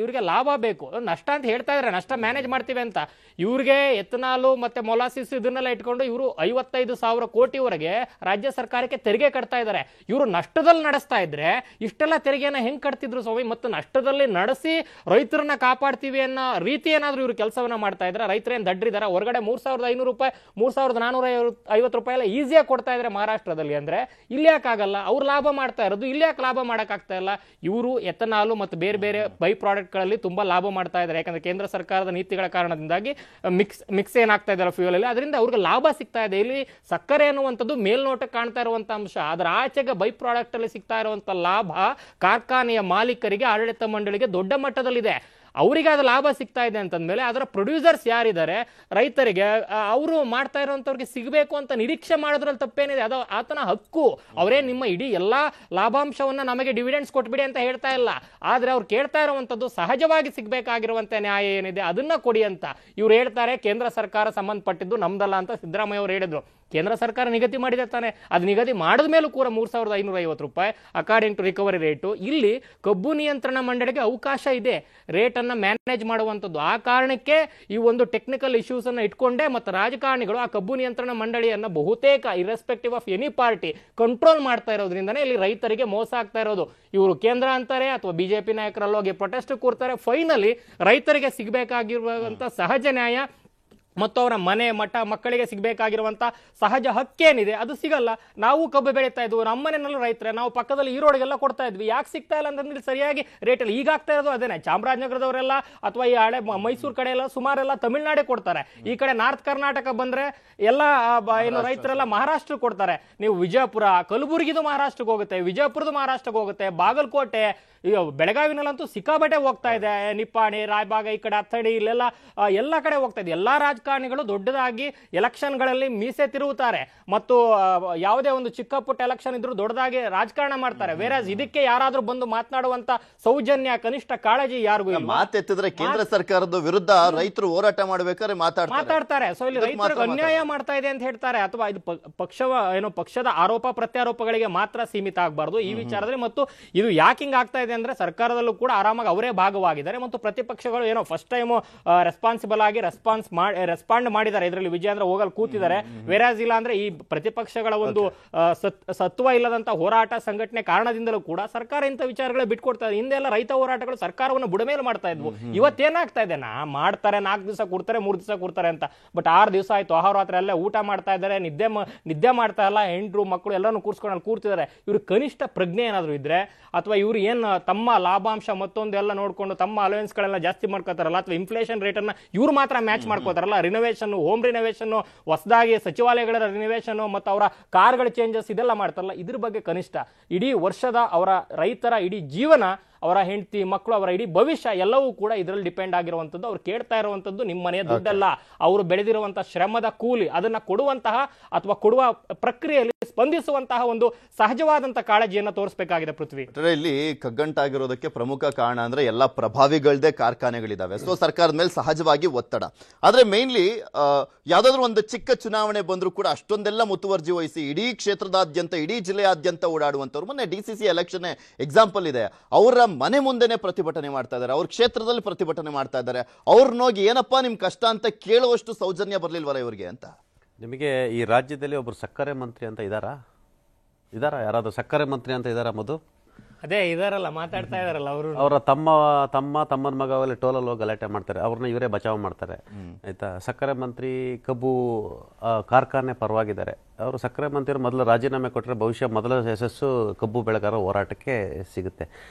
ಇವ್ರಿಗೆ ಲಾಭ ಬೇಕು, ನಷ್ಟ ಅಂತ ಹೇಳ್ತಾ ಇದ್ದಾರೆ, ನಷ್ಟ ಮ್ಯಾನೇಜ್ ಮಾಡ್ತೀವಿ ಅಂತ. ಇವ್ರಿಗೆ ಎಥನಾಲು ಮತ್ತೆ ಮೊಲಾಸಿಸ್ ಇದನ್ನೆಲ್ಲ ಇಟ್ಕೊಂಡು ಇವರು 55,000 ಕೋಟಿವರೆಗೆ ರಾಜ್ಯ ಸರ್ಕಾರಕ್ಕೆ ತೆರಿಗೆ ಕಟ್ತಾ ಇದ್ದಾರೆ. ಇವರು ನಷ್ಟದಲ್ಲಿ ನಡೆಸ್ತಾ ಇದ್ರೆ ಇಷ್ಟೆಲ್ಲ ತೆರಿಗೆನ ಹೆಂಗ್ ಕಟ್ತಿದ್ರು ಸ್ವಾಮಿ? ಮತ್ತು ನಷ್ಟದಲ್ಲಿ ನಡೆಸಿ ರೈತರನ್ನ ಕಾಪಾಡ್ತೀವಿ ಅನ್ನೋ ರೀತಿ ಏನಾದ್ರೂ ಇವರು ಕೆಲಸವನ್ನ ಮಾಡ್ತಾ ಇದ್ರೆ, ರೈತರೇನು ದಡ್ರಿದಾರ? ಹೊರಗಡೆ 3,500 ರೂಪಾಯಿ 3,450 ರೂಪಾಯಿ ಎಲ್ಲ ಈಸಿಯಾಗಿ ಕೊಡ್ತಾ ಇದ್ರೆ ಮಹಾರಾಷ್ಟ್ರದಲ್ಲಿ, ಅಂದ್ರೆ ಇಲ್ಲಿ ಯಾಕಾಗಲ್ಲ? ಅವ್ರು ಲಾಭ ಮಾಡ್ತಾ ಇರೋದು, ಇಲ್ಲಿ ಯಾಕೆ ಲಾಭ ಮಾಡಕ್ಕಾಗ್ತಾ ಇಲ್ಲ? ಇವರು ಎಥನಾಲು ಮತ್ತು ಬೇರೆ ಬೇರೆ ಬೈ ಪ್ರಾಡಕ್ಟ್ ಗಳಲ್ಲಿ ತುಂಬಾ ಲಾಭ ಮಾಡ್ತಾ ಇದ್ದಾರೆ. ಯಾಕಂದ್ರೆ ಕೇಂದ್ರ ಸರ್ಕಾರದ ನೀತಿಗಳ ಕಾರಣದಿಂದಾಗಿ ಮಿಕ್ಸ್ ಏನಾಗ್ತಾ ಇದೆಯಲ್ಲ ಫ್ಯೂಯಲ್ ಅಲ್ಲಿ, ಅದರಿಂದ ಅವ್ರಿಗೆ ಲಾಭ ಸಿಗ್ತಾ ಇದೆ. ಇಲ್ಲಿ ಸಕ್ಕರೆ ಅನ್ನುವಂಥದ್ದು ಮೇಲ್ನೋಟಕ್ಕೆ ಕಾಣ್ತಾ ಇರುವಂತ ಅಂಶ, ಅದರ ಆಚೆಗೆ ಬೈ ಪ್ರಾಡಕ್ಟ್ ಅಲ್ಲಿ ಸಿಗ್ತಾ ಇರುವಂತ ಲಾಭ ಕಾರ್ಖಾನೆಯ ಮಾಲೀಕರಿಗೆ, ಆಡಳಿತ ಮಂಡಳಿಗೆ ದೊಡ್ಡ ಮಟ್ಟದಲ್ಲಿದೆ. ಅವರಿಗೆ ಅದು ಲಾಭ ಸಿಗ್ತಾ ಇದೆ ಅಂತಂದ್ಮೇಲೆ ಅದರ ಪ್ರೊಡ್ಯೂಸರ್ಸ್ ಯಾರಿದ್ದಾರೆ ರೈತರಿಗೆ ಅವರು ಮಾಡ್ತಾ ಇರೋಂಥವ್ರಿಗೆ ಸಿಗಬೇಕು ಅಂತ ನಿರೀಕ್ಷೆ ಮಾಡೋದ್ರಲ್ಲಿ ತಪ್ಪೇನಿದೆ, ಅದು ಆತನ ಹಕ್ಕು. ಅವರೇ ನಿಮ್ಮ ಇಡೀ ಎಲ್ಲಾ ಲಾಭಾಂಶವನ್ನ ನಮಗೆ ಡಿವಿಡೆಂಡ್ಸ್ ಕೊಟ್ಬಿಡಿ ಅಂತ ಹೇಳ್ತಾ ಇಲ್ಲ, ಆದ್ರೆ ಅವ್ರು ಕೇಳ್ತಾ ಇರುವಂತದ್ದು ಸಹಜವಾಗಿ ಸಿಗ್ಬೇಕಾಗಿರುವಂತ ನ್ಯಾಯ ಏನಿದೆ ಅದನ್ನ ಕೊಡಿ ಅಂತ ಇವ್ರು ಹೇಳ್ತಾರೆ. ಕೇಂದ್ರ ಸರ್ಕಾರ ಸಂಬಂಧಪಟ್ಟಿದ್ದು ನಮ್ದಲ್ಲ ಅಂತ ಸಿದ್ದರಾಮಯ್ಯ ಅವರು ಹೇಳಿದ್ರು. ಕೇಂದ್ರ ಸರ್ಕಾರ ನಿಗದಿ ಮಾಡಿದೆ ತಾನೆ, ಅದು ನಿಗದಿ ಮಾಡಿದ ಮೇಲೂ ಕೂಡ 3,550 ರೂಪಾಯಿ ಅಕಾರ್ಡಿಂಗ್ ಟು ರಿಕವರಿ ರೇಟು. ಇಲ್ಲಿ ಕಬ್ಬು ನಿಯಂತ್ರಣ ಮಂಡಳಿಗೆ ಅವಕಾಶ ಇದೆ ರೇಟನ್ನು ಮ್ಯಾನೇಜ್ ಮಾಡುವಂಥದ್ದು. ಆ ಕಾರಣಕ್ಕೆ ಈ ಒಂದು ಟೆಕ್ನಿಕಲ್ ಇಶ್ಯೂಸ್ ಅನ್ನು ಇಟ್ಕೊಂಡೇ ಮತ್ತು ರಾಜಕಾರಣಿಗಳು ಆ ಕಬ್ಬು ನಿಯಂತ್ರಣ ಮಂಡಳಿಯನ್ನು ಬಹುತೇಕ irrespective of any party control ಮಾಡ್ತಾ ಇರೋದ್ರಿಂದನೇ ಇಲ್ಲಿ ರೈತರಿಗೆ ಮೋಸ ಆಗ್ತಾ ಇರೋದು. ಇವರು ಕೇಂದ್ರ ಅಂತಾರೆ ಅಥವಾ ಬಿಜೆಪಿ ನಾಯಕರಲ್ಲಿ ಹೋಗಿ ಪ್ರೊಟೆಸ್ಟ್ ಕೂರ್ತಾರೆ. ಫೈನಲಿ ರೈತರಿಗೆ ಸಿಗಬೇಕಾಗಿರುವಂಥ ಸಹಜ ನ್ಯಾಯ ಮತ್ತು ಅವರ ಮನೆ ಮಠ ಮಕ್ಕಳಿಗೆ ಸಿಗಬೇಕಾಗಿರುವಂಥ ಸಹಜ ಹಕ್ಕೇನಿದೆ ಅದು ಸಿಗಲ್ಲ. ನಾವು ಕಬ್ಬು ಬೆಳೀತಾ ಇದ್ವು, ನಮ್ಮ ಮನೆಯಲ್ಲೂ ರೈತರೆ, ನಾವು ಪಕ್ಕದಲ್ಲಿ ಈರೋಡಿಗೆಲ್ಲ ಕೊಡ್ತಾ ಇದ್ವಿ, ಯಾಕೆ ಸಿಗ್ತಾ ಇಲ್ಲ ಅಂತಂದ್ರೆ ಸರಿಯಾಗಿ ರೇಟಲ್ಲಿ ಈಗ ಆಗ್ತಾ ಇರೋದು ಅದೇನೆ. ಚಾಮರಾಜನಗರದವರೆಲ್ಲ ಅಥವಾ ಈ ಹಳೆ ಮೈಸೂರು ಕಡೆ ಎಲ್ಲ ಸುಮಾರೆಲ್ಲ ತಮಿಳ್ನಾಡಿಗೆ ಕೊಡ್ತಾರೆ. ಈ ಕಡೆ ನಾರ್ತ್ ಕರ್ನಾಟಕ ಬಂದ್ರೆ ಎಲ್ಲ ಏನು ರೈತರೆಲ್ಲ ಮಹಾರಾಷ್ಟ್ರ ಕೊಡ್ತಾರೆ. ನೀವು ವಿಜಯಪುರ ಕಲಬುರಗಿದು ಮಹಾರಾಷ್ಟ್ರಕ್ಕೆ ಹೋಗುತ್ತೆ, ವಿಜಯಪುರದು ಮಹಾರಾಷ್ಟ್ರಕ್ಕೆ ಹೋಗುತ್ತೆ, ಬಾಗಲಕೋಟೆ ಬೆಳಗಾವಿನಲ್ಲಂತೂ ಸಿಕ್ಕಾಬಟ್ಟೆ ಹೋಗ್ತಾ ಇದೆ. ನಿಪ್ಪಾಣಿ ರಾಯಬಾಗ ಈ ಕಡೆ ಅಥಣಿ ಇಲ್ಲೆಲ್ಲ ಎಲ್ಲ ಕಡೆ ಹೋಗ್ತಾ ಇದೆ. ಎಲ್ಲಾ ರಾಜಕಾರಣಿಗಳು ದೊಡ್ಡದಾಗಿ ಎಲೆಕ್ಷನ್ಗಳಲ್ಲಿ ಮೀಸೆ ತಿರುಗುತ್ತಾರೆ ಮತ್ತು ಯಾವುದೇ ಒಂದು ಚಿಕ್ಕ ಪುಟ್ಟ ಎಲೆಕ್ಷನ್ ಇದ್ರೂ ದೊಡ್ಡದಾಗಿ ರಾಜಕಾರಣ ಮಾಡ್ತಾರೆ. ವೇರಾಸ್ ಇದಕ್ಕೆ ಯಾರಾದ್ರೂ ಬಂದು ಮಾತನಾಡುವಂತ ಸೌಜನ್ಯ ಕನಿಷ್ಠ ಕಾಳಜಿ ಯಾರಿಗೂ ಇಲ್ಲ. ಮಾತೆತ್ತಿದ್ರೆ ಕೇಂದ್ರ ಸರ್ಕಾರದ ವಿರುದ್ಧ ರೈತರು ಹೋರಾಟ ಮಾಡ್ಬೇಕಾದ್ರೆ ಮಾತಾಡ್ತಾರೆ. ಸೊ ಇಲ್ಲಿ ರೈತರಿಗೆ ಅನ್ಯಾಯ ಮಾಡ್ತಾ ಇದೆ ಅಂತ ಹೇಳ್ತಾರೆ. ಅಥವಾ ಇದು ಪಕ್ಷದ ಆರೋಪ ಪ್ರತ್ಯಾರೋಪಗಳಿಗೆ ಮಾತ್ರ ಸೀಮಿತ ಆಗಬಾರ್ದು ಈ ವಿಚಾರದಲ್ಲಿ. ಮತ್ತು ಇದು ಯಾಕೆ ಹಿಂಗ್ ಆಗ್ತಾ ಇದೆ ಅಂದ್ರೆ ಸರ್ಕಾರದಲ್ಲೂ ಕೂಡ ಆರಾಮಾಗಿ ಅವರೇ ಭಾಗವಾಗಿದ್ದಾರೆ ಮತ್ತು ಪ್ರತಿಪಕ್ಷಗಳು ಏನೋ ಫಸ್ಟ್ ಟೈಮ್ ರೆಸ್ಪಾನ್ಸಿಬಲ್ ಆಗಿ ರೆಸ್ಪಾಂಡ್ ಮಾಡಿದ್ದಾರೆ. ಇದರಲ್ಲಿ ವಿಜಯೇಂದ್ರ ಹೋಗಲ್ ಕೂತಿದ್ದಾರೆ. ವೇರಾಸ್ ಇಲ್ಲ ಅಂದ್ರೆ ಈ ಪ್ರತಿಪಕ್ಷಗಳ ಒಂದು ಸತ್ವ ಇಲ್ಲದಂತ ಹೋರಾಟ ಸಂಘಟನೆ ಕಾರಣದಿಂದಲೂ ಕೂಡ ಸರ್ಕಾರ ಇಂಥ ವಿಚಾರಗಳೇ ಬಿಟ್ಕೊಡ್ತಾ ಇದೆ. ಹಿಂದೆ ಎಲ್ಲ ರೈತ ಹೋರಾಟಗಳು ಸರ್ಕಾರವನ್ನು ಬುಡಮೇಲೆ ಮಾಡ್ತಾ ಇದ್ವು. ಇವತ್ತೇನಾಗ್ತಾ ಇದೆ, ಮಾಡ್ತಾರೆ 4 ದಿವಸ ಕೊಡ್ತಾರೆ 3 ದಿವಸ ಕೊಡ್ತಾರೆ ಅಂತ. ಬಟ್ 6 ದಿವಸ ಆಯ್ತು, ಅಹೋರಾತ್ರಿ ಅಲ್ಲೇ ಊಟ ಮಾಡ್ತಾ ಇದ್ದಾರೆ, ನಿದ್ದೆ ಮಾಡ್ತಾ ಇಲ್ಲ, ಹೆಂಡ್ರು ಮಕ್ಕಳು ಎಲ್ಲಾನು ಕೂರ್ಸ್ಕೊಂಡು ಕೂರ್ತಿದ್ದಾರೆ. ಇವ್ರ ಕನಿಷ್ಠ ಪ್ರಜ್ಞೆ ಏನಾದ್ರು ಇದ್ರೆ ಅಥವಾ ಇವ್ರು ಏನ್ ತಮ್ಮ ಲಾಭಾಂಶ ಮತ್ತೊಂದು ಎಲ್ಲ ನೋಡ್ಕೊಂಡು ತಮ್ಮ ಅಲವೆನ್ಸ್ ಗಳೆಲ್ಲ ಜಾಸ್ತಿ ಮಾಡ್ಕೋತಾರಲ್ಲ ಅಥವಾ ಇನ್ಫ್ಲೇಷನ್ ರೇಟ್ ಅನ್ನ ಇವ್ರು ಮಾತ್ರ ಮ್ಯಾಚ್ ಮಾಡ್ಕೋತಾರಲ್ಲ, ರಿನೋವೇಷನ್, ಹೋಮ್ ರಿನೋವೇಷನ್, ಹೊಸದಾಗಿ ಸಚಿವಾಲಯಗಳ ರಿನೋವೇಷನ್ ಮತ್ತು ಅವರ ಕಾರ್ಗಳ ಚೇಂಜಸ್ ಇದೆಲ್ಲ ಮಾಡ್ತಾರಲ್ಲ, ಇದ್ರ ಬಗ್ಗೆ ಕನಿಷ್ಠ ಇಡೀ ವರ್ಷದ ಅವರ ರೈತರ ಇಡೀ ಜೀವನ, ಅವರ ಹೆಂಡತಿ ಮಕ್ಕಳು, ಅವರ ಇಡೀ ಭವಿಷ್ಯ ಎಲ್ಲವೂ ಕೂಡ ಇದರಲ್ಲಿ ಡಿಪೆಂಡ್ ಆಗಿರುವಂಥದ್ದು. ಅವ್ರು ಕೇಳ್ತಾ ಇರುವಂಥದ್ದು ನಿಮ್ಮ ಮನೆಯ ದುಡ್ಡಲ್ಲ, ಅವರು ಬೆಳೆದಿರುವಂತಹ ಶ್ರಮದ ಕೂಲಿ, ಅದನ್ನ ಕೊಡುವಂತಹ ಅಥವಾ ಕೊಡುವ ಪ್ರಕ್ರಿಯೆಯಲ್ಲಿ ಸ್ಪಂದಿಸುವಂತಹ ಒಂದು ಸಹಜವಾದಂತಹ ಕಾಳಜಿಯನ್ನು ತೋರಿಸಬೇಕಾಗಿದೆ. ಪೃಥ್ವಿ, ಇಲ್ಲಿ ಕಗ್ಗಂಟಾಗಿರೋದಕ್ಕೆ ಪ್ರಮುಖ ಕಾರಣ ಅಂದ್ರೆ ಎಲ್ಲ ಪ್ರಭಾವಿಗಳದೇ ಕಾರ್ಖಾನೆಗಳಿದಾವೆ. ಸೊ ಸರ್ಕಾರದ ಮೇಲೆ ಸಹಜವಾಗಿ ಒತ್ತಡ. ಆದ್ರೆ ಮೇನ್ಲಿ ಯಾವ್ದಾದ್ರು ಒಂದು ಚಿಕ್ಕ ಚುನಾವಣೆ ಬಂದ್ರು ಕೂಡ ಅಷ್ಟೊಂದೆಲ್ಲ ಮುತುವರ್ಜಿ ವಹಿಸಿ ಇಡೀ ಕ್ಷೇತ್ರದಾದ್ಯಂತ ಇಡೀ ಜಿಲ್ಲೆಯಾದ್ಯಂತ ಓಡಾಡುವಂತವ್ರು, ಮೊನ್ನೆ DCC ಎಲೆಕ್ಷನ್ ಎಕ್ಸಾಂಪಲ್ ಇದೆ, ಅವರ ಮನೆ ಮುಂದೆನೆ ಪ್ರತಿಭಟನೆ ಮಾಡ್ತಾ ಇದ್ದಾರೆ, ಅವ್ರ ಕ್ಷೇತ್ರದಲ್ಲಿ ಪ್ರತಿಭಟನೆ ಮಾಡ್ತಾ ಇದ್ದಾರೆ. ಅವ್ರನ್ನೋಗಿ ಏನಪ್ಪಾ ನಿಮ್ ಕಷ್ಟ ಅಂತ ಕೇಳುವಷ್ಟು ಸೌಜನ್ಯ ಬರ್ಲಿಲ್ವಲ್ಲ ಇವ್ರಿಗೆ ಅಂತ. ನಿಮಗೆ ಈ ರಾಜ್ಯದಲ್ಲಿ ಒಬ್ರು ಸಕ್ಕರೆ ಮಂತ್ರಿ ಅಂತ ಇದ್ದಾರಾ? ಯಾರಾದ್ರೂ ಸಕ್ಕರೆ ಮಂತ್ರಿ ಅಂತ ಇದ್ದಾರಾ? ಮಧು ಅದೇ ಇದಾರಲ್ಲ, ಮಾತಾಡ್ತಾ ಇದಾರಲ್ಲ ಅವರು. ಅವರ ತಮ್ಮನ ಮಗ ಅವೆಲ್ಲ ಟೋಲಲ್ಲಿ ಹೋಗಿ ಗಲಾಟೆ ಮಾಡ್ತಾರೆ, ಅವ್ರನ್ನ ಇವರೇ ಬಚಾವ್ ಮಾಡ್ತಾರೆ. ಆಯ್ತಾ? ಸಕ್ಕರೆ ಮಂತ್ರಿ ಕಬ್ಬು ಕಾರ್ಖಾನೆ ಪರವಾಗಿದ್ದಾರೆ. ಅವರು ಸಕ್ಕರೆ ಮಂತ್ರಿ ಮೊದಲು ರಾಜೀನಾಮೆ ಕೊಟ್ಟರೆ ಬಹುಶಃ ಮೊದಲ ಯಶಸ್ಸು ಕಬ್ಬು ಬೆಳೆಗಾರ ಹೋರಾಟಕ್ಕೆ ಸಿಗುತ್ತೆ.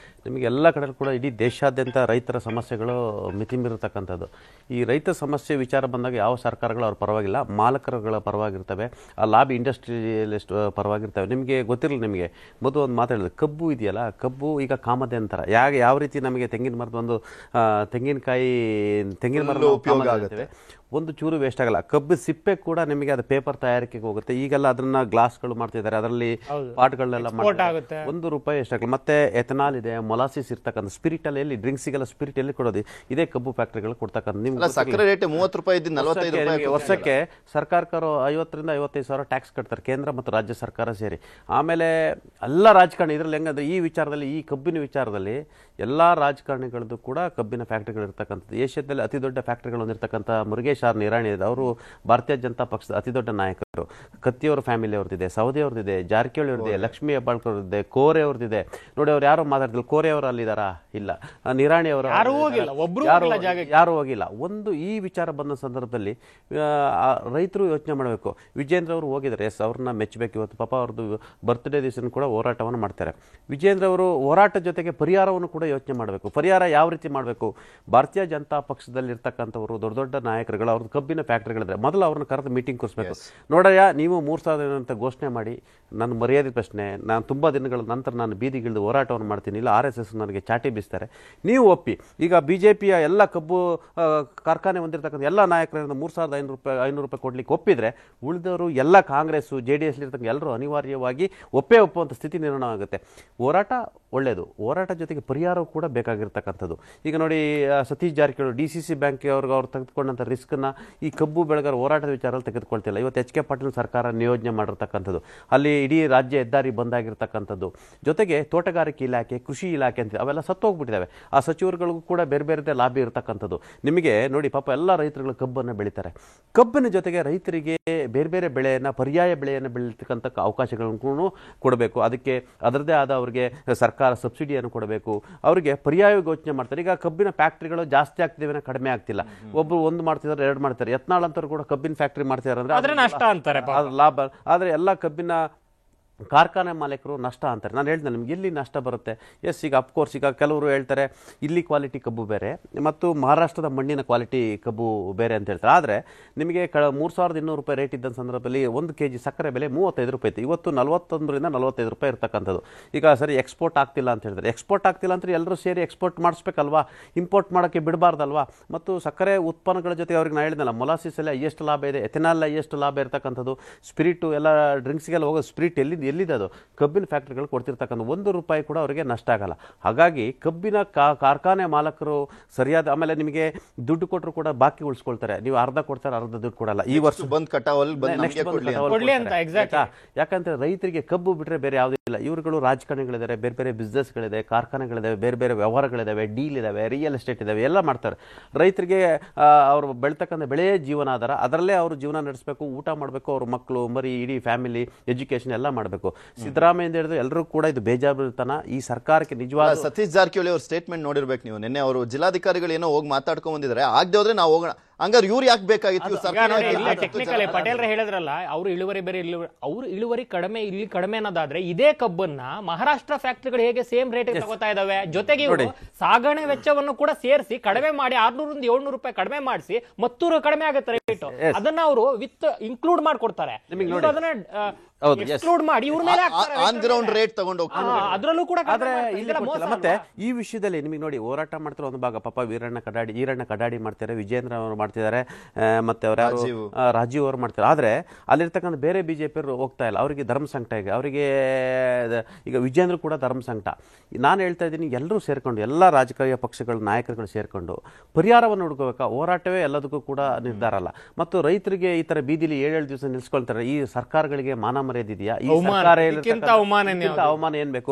ನಿಮಗೆ ಎಲ್ಲ ಕಡೆ ಕೂಡ ಇಡೀ ದೇಶಾದ್ಯಂತ ರೈತರ ಸಮಸ್ಯೆಗಳು ಮಿತಿಮೀರತಕ್ಕಂಥದ್ದು. ಈ ರೈತ ಸಮಸ್ಯೆ ವಿಚಾರ ಬಂದಾಗ ಯಾವ ಸರ್ಕಾರಗಳು ಅವ್ರ ಪರವಾಗಿಲ್ಲ, ಮಾಲಕರುಗಳ ಪರವಾಗಿರ್ತವೆ, ಆ ಲಾಬಿ ಇಂಡಸ್ಟ್ರಿಯಲಿಸ್ಟ್ ಪರವಾಗಿರ್ತವೆ. ನಿಮಗೆ ಗೊತ್ತಿರಲಿಲ್ಲ, ನಿಮಗೆ ಮೊದಲು ಒಂದು ಮಾತಾಡಿದ್ರು, ಕಬ್ಬು ಇದೆಯಲ್ಲ, ಕಬ್ಬು ಈಗ ಕಾಮಧೇನು ಅಂತಾರೆ. ಯಾವ ರೀತಿ ನಮಗೆ ತೆಂಗಿನ ಮರದ ಒಂದು ತೆಂಗಿನ ಮರದ ಉಪಯೋಗ ಆಗುತ್ತೆ, ಒಂದು ಚೂರು ವೇಸ್ಟ್ ಆಗಲ್ಲ. ಕಬ್ಬು ಸಿಪ್ಪೆ ಕೂಡ ನಿಮಗೆ ಅದು ಪೇಪರ್ ತಯಾರಿಕೆಗೆ ಹೋಗುತ್ತೆ. ಈಗೆಲ್ಲ ಅದನ್ನ ಗ್ಲಾಸ್ಗಳು ಮಾಡ್ತಿದ್ದಾರೆ, ಅದರಲ್ಲಿ ಪಾಟ್ಗಳನ್ನೆಲ್ಲ ಮಾಡ್ತಾರೆ. ₹1 ಎಷ್ಟಾಗಲ್ಲ. ಮತ್ತೆ ಎಥನಾಲ್ ಇದೆ, ಮೊಲಾಸಿಸ್ ಇರ್ತಕ್ಕಂಥ ಸ್ಪಿರಿಟ್ ಅಲ್ಲಿ ಡ್ರಿಂಕ್ಸಿಗೆಲ್ಲ ಸ್ಪಿರಿಟ್ ಎಲ್ಲಿ ಕೊಡೋದು, ಇದೇ ಕಬ್ಬು ಫ್ಯಾಕ್ಟರಿಗಳು ಕೊಡ್ತಕ್ಕಂಥ. ನಿಮ್ಗೆ ಸಕ್ಕರೆ ರೇಟ್ ₹30 ವರ್ಷಕ್ಕೆ ಸರ್ಕಾರಕ್ಕವರು 50,000 ರಿಂದ 55,000 ಟ್ಯಾಕ್ಸ್ ಕಟ್ತಾರೆ, ಕೇಂದ್ರ ಮತ್ತು ರಾಜ್ಯ ಸರ್ಕಾರ ಸೇರಿ. ಆಮೇಲೆ ಎಲ್ಲ ರಾಜಕಾರಣಿ ಇದರಲ್ಲಿ ಹೆಂಗಂದ್ರೆ ಈ ವಿಚಾರದಲ್ಲಿ, ಈ ಕಬ್ಬಿನ ವಿಚಾರದಲ್ಲಿ ಎಲ್ಲಾ ರಾಜಕಾರಣಿಗಳದ್ದು ಕೂಡ ಕಬ್ಬಿನ ಫ್ಯಾಕ್ಟರಿಗಳು ಇರ್ತಕ್ಕಂಥದ್ದು. ಏಷ್ಯಾದಲ್ಲಿ ಅತಿ ದೊಡ್ಡ ಫ್ಯಾಕ್ಟರಿಗಳು ಹೊಂದಿರತಕ್ಕಂಥ ಮುರುಗೇಶ್ ಆರ್ ನಿರಾಣಿ ಇದೆ, ಅವರು ಭಾರತೀಯ ಜನತಾ ಪಕ್ಷದ ಅತಿ ದೊಡ್ಡ ನಾಯಕರು. ಕತ್ತಿಯವರ ಫ್ಯಾಮಿಲಿ ಅವ್ರದ್ದಿದೆ, ಸೌದಿ ಅವ್ರದ್ದಿದೆ, ಜಾರಕಿಹೊಳಿ ಅವ್ರದ್ದಿದೆ, ಲಕ್ಷ್ಮೀ ಹೆಬ್ಬಾಳ್ಕರ್ ಅವ್ರದ್ದಿದೆ, ಕೋರೆ ಅವ್ರದ್ದಿದೆ. ನೋಡಿ, ಅವ್ರು ಯಾರು ಮಾತಾಡ್ತಿಲ್ಲ. ಕೋರೆ ಅವರು ಅಲ್ಲಿದ್ದಾರಾ? ಇಲ್ಲ. ನಿರಾಣಿ ಅವರು ಯಾರು ಹೋಗಿಲ್ಲ. ಒಂದು ಈ ವಿಚಾರ ಬಂದ ಸಂದರ್ಭದಲ್ಲಿ ರೈತರು ಯೋಚನೆ ಮಾಡಬೇಕು. ವಿಜೇಂದ್ರ ಅವರು ಹೋಗಿದ್ದಾರೆ, ಎಸ್, ಅವ್ರನ್ನ ಮೆಚ್ಚಬೇಕು. ಇವತ್ತು ಪಾಪ ಅವ್ರದ್ದು ಬರ್ತ್ಡೇ ದಿವಸ ಕೂಡ ಹೋರಾಟವನ್ನು ಮಾಡ್ತಾರೆ. ವಿಜೇಂದ್ರ ಅವರು ಹೋರಾಟ ಜೊತೆಗೆ ಪರಿಹಾರವನ್ನು ಕೂಡ ಯೋಚನೆ ಮಾಡಬೇಕು. ಪರಿಹಾರ ಯಾವ ರೀತಿ ಮಾಡಬೇಕು? ಭಾರತೀಯ ಜನತಾ ಪಕ್ಷದಲ್ಲಿ ಇರ್ತಕ್ಕಂಥವರು ದೊಡ್ಡ ದೊಡ್ಡ ನಾಯಕರುಗಳು ಫ್ಯಾಕ್ಟ್ರಿಗಳು, ಅವ್ರದ್ದು ಕಬ್ಬಿನ ಫ್ಯಾಕ್ಟ್ರಿಗಳಿದ್ರೆ ಮೊದಲು ಅವ್ರನ್ನ ಕರೆದು ಮೀಟಿಂಗ್ ಕೂರಿಸಬೇಕು. ನೋಡಯ್ಯ, ನೀವು 3,000 ಅಂತ ಘೋಷಣೆ ಮಾಡಿ, ನನ್ನ ಮರ್ಯಾದೆ ಪ್ರಶ್ನೆ, ನಾನು ತುಂಬ ದಿನಗಳ ನಂತರ ನಾನು ಬೀದಿಗಿಳಿದು ಹೋರಾಟವನ್ನು ಮಾಡ್ತೀನಿ, ಇಲ್ಲ RSS ನನಗೆ ಚಾಟಿ ಬೀಸ್ತಾರೆ, ನೀವು ಒಪ್ಪಿ. ಈಗ BJPಯ ಎಲ್ಲ ಕಬ್ಬು ಕಾರ್ಖಾನೆ ಹೊಂದಿರತಕ್ಕಂಥ ಎಲ್ಲ ನಾಯಕರಿಂದ 3,500 ರೂಪಾಯಿ ಕೊಡ್ಲಿಕ್ಕೆ ಒಪ್ಪಿದ್ರೆ, ಉಳಿದವರು ಎಲ್ಲ ಕಾಂಗ್ರೆಸ್ JDS ಇರ್ತಕ್ಕಂಥ ಎಲ್ಲರೂ ಅನಿವಾರ್ಯವಾಗಿ ಒಪ್ಪುವಂಥ ಸ್ಥಿತಿ ನಿರ್ಮಾಣ ಆಗುತ್ತೆ. ಹೋರಾಟ ಒಳ್ಳೆಯದು, ಹೋರಾಟ ಜೊತೆಗೆ ಪರಿಹಾರವೂ ಕೂಡ ಬೇಕಾಗಿರ್ತಕ್ಕಂಥದ್ದು. ಈಗ ನೋಡಿ, ಸತೀಶ್ ಜಾರಕಿಹೊಳಿ DCC ಬ್ಯಾಂಕ್ ಅವ್ರು ತೆಗೆದುಕೊಂಡಂಥ ರಿಸ್ಕನ್ನು ಈ ಕಬ್ಬು ಬೆಳೆಗಾರ ಹೋರಾಟದ ವಿಚಾರದಲ್ಲಿ ತೆಗೆದುಕೊಳ್ತಿಲ್ಲ. ಇವತ್ತು HK ಪಾಟೀಲ್ ಸರ್ಕಾರ ನಿಯೋಜನೆ ಮಾಡಿರ್ತಕ್ಕಂಥದ್ದು, ಅಲ್ಲಿ ಇಡೀ ರಾಜ್ಯ ಹೆದ್ದಾರಿ ಬಂದಾಗಿರ್ತಕ್ಕಂಥದ್ದು, ಜೊತೆಗೆ ತೋಟಗಾರಿಕೆ ಇಲಾಖೆ, ಕೃಷಿ ಇಲಾಖೆ ಅಂತ ಅವೆಲ್ಲ ಸತ್ತೋಗ್ಬಿಟ್ಟಿದ್ದಾವೆ. ಆ ಸಚಿವರುಗಳಿಗೂ ಕೂಡ ಬೇರೆ ಬೇರೆ ಲಾಭಿ ಇರತಕ್ಕಂಥದ್ದು. ನಿಮಗೆ ನೋಡಿ, ಪಾಪ ಎಲ್ಲ ರೈತರುಗಳು ಕಬ್ಬನ್ನು ಬೆಳೀತಾರೆ. ಕಬ್ಬಿನ ಜೊತೆಗೆ ರೈತರಿಗೆ ಬೇರೆ ಬೇರೆ ಬೆಳೆಯನ್ನು, ಪರ್ಯಾಯ ಬೆಳೆಯನ್ನು ಬೆಳೀತಕ್ಕಂಥ ಅವಕಾಶಗಳನ್ನು ಕೊಡಬೇಕು. ಅದಕ್ಕೆ ಅದರದೇ ಆದ ಅವರಿಗೆ ಸರ್ಕಾರ ಸಬ್ಸಿಡಿಯನ್ನು ಕೊಡಬೇಕು. ಅವರಿಗೆ ಪರ್ಯಾಯ ಯೋಚನೆ ಮಾಡ್ತಾರೆ. ಈಗ ಕಬ್ಬಿನ ಫ್ಯಾಕ್ಟ್ರಿಗಳು ಜಾಸ್ತಿ ಆಗ್ತಿವೆ, ಕಡಿಮೆ ಆಗ್ತಿಲ್ಲ. ಒಬ್ರು ಒಂದು ಮಾಡ್ತಿದ್ದಾರೆ, ಎರಡು ಮಾಡ್ತಾರೆ. ಯತ್ನಾಳ್ ಅಂತವ್ರು ಕೂಡ ಕಬ್ಬಿನ ಫ್ಯಾಕ್ಟ್ರಿ ಮಾಡ್ತಿದ್ದಾರೆ ಅಂದ್ರೆ ನಷ್ಟ ಅಂತಾರೆ, ಲಾಭ. ಆದರೆ ಎಲ್ಲ ಕಬ್ಬಿನ ಕಾರ್ಖಾನೆ ಮಾಲೀಕರು ನಷ್ಟ ಅಂತಾರೆ. ನಾನು ಹೇಳ್ದೆ ನಿಮ್ಗೆ ಎಲ್ಲಿ ನಷ್ಟ ಬರುತ್ತೆ. ಈಗ ಅಫ್ಕೋರ್ಸ್ ಈಗ ಕೆಲವರು ಹೇಳ್ತಾರೆ ಇಲ್ಲಿ ಕ್ವಾಲಿಟಿ ಕಬ್ಬು ಬೇರೆ ಮತ್ತು ಮಹಾರಾಷ್ಟ್ರದ ಮಣ್ಣಿನ ಕ್ವಾಲಿಟಿ ಕಬ್ಬು ಬೇರೆ ಅಂತ ಹೇಳ್ತಾರೆ. ಆದರೆ ನಿಮಗೆ 3,200 ರೂಪಾಯಿ ರೇಟ್ ಇದ್ದ ಸಂದರ್ಭದಲ್ಲಿ 1 kg ಸಕ್ಕರೆ ಬೆಲೆ 35 ರೂಪಾಯಿ ಇತ್ತು. ಇವತ್ತು 41ರಿಂದ 45 ರೂಪಾಯಿ ಇರ್ತಕ್ಕಂಥದ್ದು. ಈಗ ಸರಿ ಎಕ್ಸ್ಪೋರ್ಟ್ ಆಗ್ತಿಲ್ಲ ಅಂತ ಹೇಳ್ತಾರೆ. ಎಕ್ಸ್ಪೋರ್ಟ್ ಆಗ್ತಿಲ್ಲ ಅಂದರೆ ಎಲ್ಲರೂ ಸೇರಿ ಎಕ್ಸ್ಪೋರ್ಟ್ ಮಾಡಿಸ್ಬೇಕಲ್ವಾ, ಇಂಪೋರ್ಟ್ ಮಾಡೋಕ್ಕೆ ಬಿಡಬಾರ್ದಲ್ವಾ. ಮತ್ತು ಸಕ್ಕರೆ ಉತ್ಪನ್ನಗಳ ಜೊತೆ ಅವ್ರಿಗೆ ನಾನು ಹೇಳಿದ್ನಲ್ಲ, ಮೊಲಾಸಿಸ್ ಎಲ್ಲ ಎಷ್ಟು ಲಾಭ ಇದೆ, ಎಥೆನಾಲ್ ಎಷ್ಟು ಲಾಭ ಇರ್ತಕ್ಕಂಥದ್ದು, ಸ್ಪಿರಿಟು ಎಲ್ಲ ಡ್ರಿಂಕ್ಸ್ಗೆಲ್ಲ ಹೋಗೋ ಸ್ಪಿರಿಟ್ ಎಲ್ಲಿದೆ ಅದು ಕಬ್ಬಿನ ಫ್ಯಾಕ್ಟ್ರಿಗಳು ಕೊಡ್ತಿರ್ತಕ್ಕಂಥ 1 ರೂಪಾಯಿ ಕೂಡ ಅವರಿಗೆ ನಷ್ಟ ಆಗಲ್ಲ. ಹಾಗಾಗಿ ಕಬ್ಬಿನ ಕಾರ್ಖಾನೆ ಮಾಲಕರು ಸರಿಯಾದ, ಆಮೇಲೆ ನಿಮಗೆ ದುಡ್ಡು ಕೊಟ್ಟರು ಕೂಡ ಬಾಕಿ ಉಳಿಸ್ಕೊಳ್ತಾರೆ. ನೀವು ಅರ್ಧ ಕೊಡ್ತಾರೆ, ಅರ್ಧ ದುಡ್ಡು ಕೊಡಲ್ಲ. ಈ ವರ್ಷ ಯಾಕಂದ್ರೆ ರೈತರಿಗೆ ಕಬ್ಬು ಬಿಟ್ರೆ ಬೇರೆ ಯಾವುದಿಲ್ಲ. ಇವರುಗಳು ರಾಜಕಾರಣಿಗಳಿದ್ದಾರೆ, ಬೇರೆ ಬೇರೆ ಬಿಸ್ನೆಸ್ಗಳಿದೆ, ಕಾರ್ಖಾನೆಗಳಿದಾವೆ, ಬೇರೆ ಬೇರೆ ವ್ಯವಹಾರಗಳಿದಾವೆ, ಡೀಲ್ ಇದಾವೆ, ರಿಯಲ್ ಎಸ್ಟೇಟ್ ಇದಾವೆ, ಎಲ್ಲ ಮಾಡ್ತಾರೆ. ರೈತರಿಗೆ ಅವರು ಬೆಳ್ತಕ್ಕಂಥ ಬೆಳೆಯೇ ಜೀವನಾಧಾರ. ಅದರಲ್ಲೇ ಅವರು ಜೀವನ ನಡೆಸಬೇಕು, ಊಟ ಮಾಡಬೇಕು, ಅವ್ರ ಮಕ್ಕಳು ಮರಿ ಇಡೀ ಫ್ಯಾಮಿಲಿ ಎಜುಕೇಶನ್ ಎಲ್ಲ ಮಾಡಬೇಕು. ಸಿದ್ದರಾಮಯ್ಯ ಹೇಳಿದ್ರು ಎಲ್ಲರೂ ಕೂಡ ಇದು ಬೇಜಾರುತನ. ಈ ಸರ್ಕಾರಕ್ಕೆ ನಿಜವಾದ ಸತೀಶ್ ಜಾರಕಿಹೊಳಿ ಅವ್ರ ಸ್ಟೇಟ್ಮೆಂಟ್ ನೋಡಿರ್ಬೇಕು ನೀವು. ನಿನ್ನೆ ಅವರು ಜಿಲ್ಲಾಧಿಕಾರಿಗಳು ಏನೋ ಹೋಗಿ ಮಾತಾಡ್ಕೊಂಡ್ ಬಂದಿದ್ದಾರೆ. ಆಗದೆ ಹೋದ್ರೆ ನಾವು ಹೋಗೋಣ. ಹಂಗಾರೆ ಇವ್ರು ಯಾಕೆ ಬೇಕಾಗಿತ್ತು? ಟೆಕ್ನಿಕಲಿ ಪಟೇಲ್ ಹೇಳಿದ್ರಲ್ಲ, ಅವ್ರು ಇಳುವರಿ ಬೇರೆ, ಅವ್ರು ಇಳುವರಿ ಕಡಿಮೆ, ಇಲ್ಲಿ ಕಡಿಮೆ ಅನ್ನೋದಾದ್ರೆ ಇದೇ ಕಬ್ಬನ್ನ ಮಹಾರಾಷ್ಟ್ರ ಫ್ಯಾಕ್ಟರಿಗಳು ಹೇಗೆ ಸೇಮ್ ರೇಟ್ ತಗೋತಾ ಇದಾವೆ. ಜೊತೆಗೆ ಇವರು ಸಾಗಣೆ ವೆಚ್ಚವನ್ನು ಕೂಡ ಸೇರಿಸಿ ಕಡಿಮೆ ಮಾಡಿ 600ರಿಂದ 700 ರೂಪಾಯಿ ಕಡಿಮೆ ಮಾಡಿಸಿ ಮತ್ತೂರು ಕಡಿಮೆ ಆಗುತ್ತೆ ರೇಟ್. ಅದನ್ನ ಅವರು ವಿತ್ ಇನ್ಕ್ಲೂಡ್ ಮಾಡ್ಕೊಡ್ತಾರೆ. ಮಾಡಿ ಇವ್ರ ಮೇಲೆ ಆನ್ ಗ್ರೌಂಡ್ ರೇಟ್ ತಗೊಂಡು ಅದರಲ್ಲೂ ಕೂಡ. ಮತ್ತೆ ಈ ವಿಷಯದಲ್ಲಿ ನಿಮಗೆ ನೋಡಿ, ಹೋರಾಟ ಮಾಡ್ತಾರೆ ಒಂದು ಭಾಗ, ಪಾಪ ಈರಣ್ಣ ಕಡಾಡಿ ಮಾಡ್ತಾರೆ, ವಿಜೇಂದ್ರ ಅವರು ಮಾಡ್ತಿದ್ದಾರೆ, ಮತ್ತೆ ಅವ್ರು ರಾಜೀವ್ ಅವರು ಮಾಡ್ತಾರೆ. ಆದ್ರೆ ಅಲ್ಲಿರ್ತಕ್ಕಂಥ ಬೇರೆ ಬಿಜೆಪಿಯವರು ಹೋಗ್ತಾ ಇಲ್ಲ. ಅವರಿಗೆ ಧರ್ಮ ಸಂಕಟ ಇದೆ. ಅವರಿಗೆ ಈಗ ವಿಜೇಂದ್ರ ಕೂಡ ಧರ್ಮ ಸಂಕಟ. ನಾನು ಹೇಳ್ತಾ ಇದ್ದೀನಿ, ಎಲ್ಲರೂ ಸೇರ್ಕೊಂಡು, ಎಲ್ಲ ರಾಜಕೀಯ ಪಕ್ಷಗಳ ನಾಯಕರುಗಳು ಸೇರ್ಕೊಂಡು ಪರಿಹಾರವನ್ನು ಹುಡುಕಬೇಕಾ. ಹೋರಾಟವೇ ಎಲ್ಲದಕ್ಕೂ ಕೂಡ ನಿರ್ಧಾರ ಅಲ್ಲ. ಮತ್ತು ರೈತರಿಗೆ ಈ ತರ ಬೀದಿಲಿ 7 ದಿವಸ ನಿಲ್ಸ್ಕೊಳ್ತಾರೆ. ಈ ಸರ್ಕಾರಗಳಿಗೆ ಮಾನ ಮರ್ಯಾದೆ ಇದೆಯಾ? ಈ ಅವಮಾನ ಏನ್ ಬೇಕು?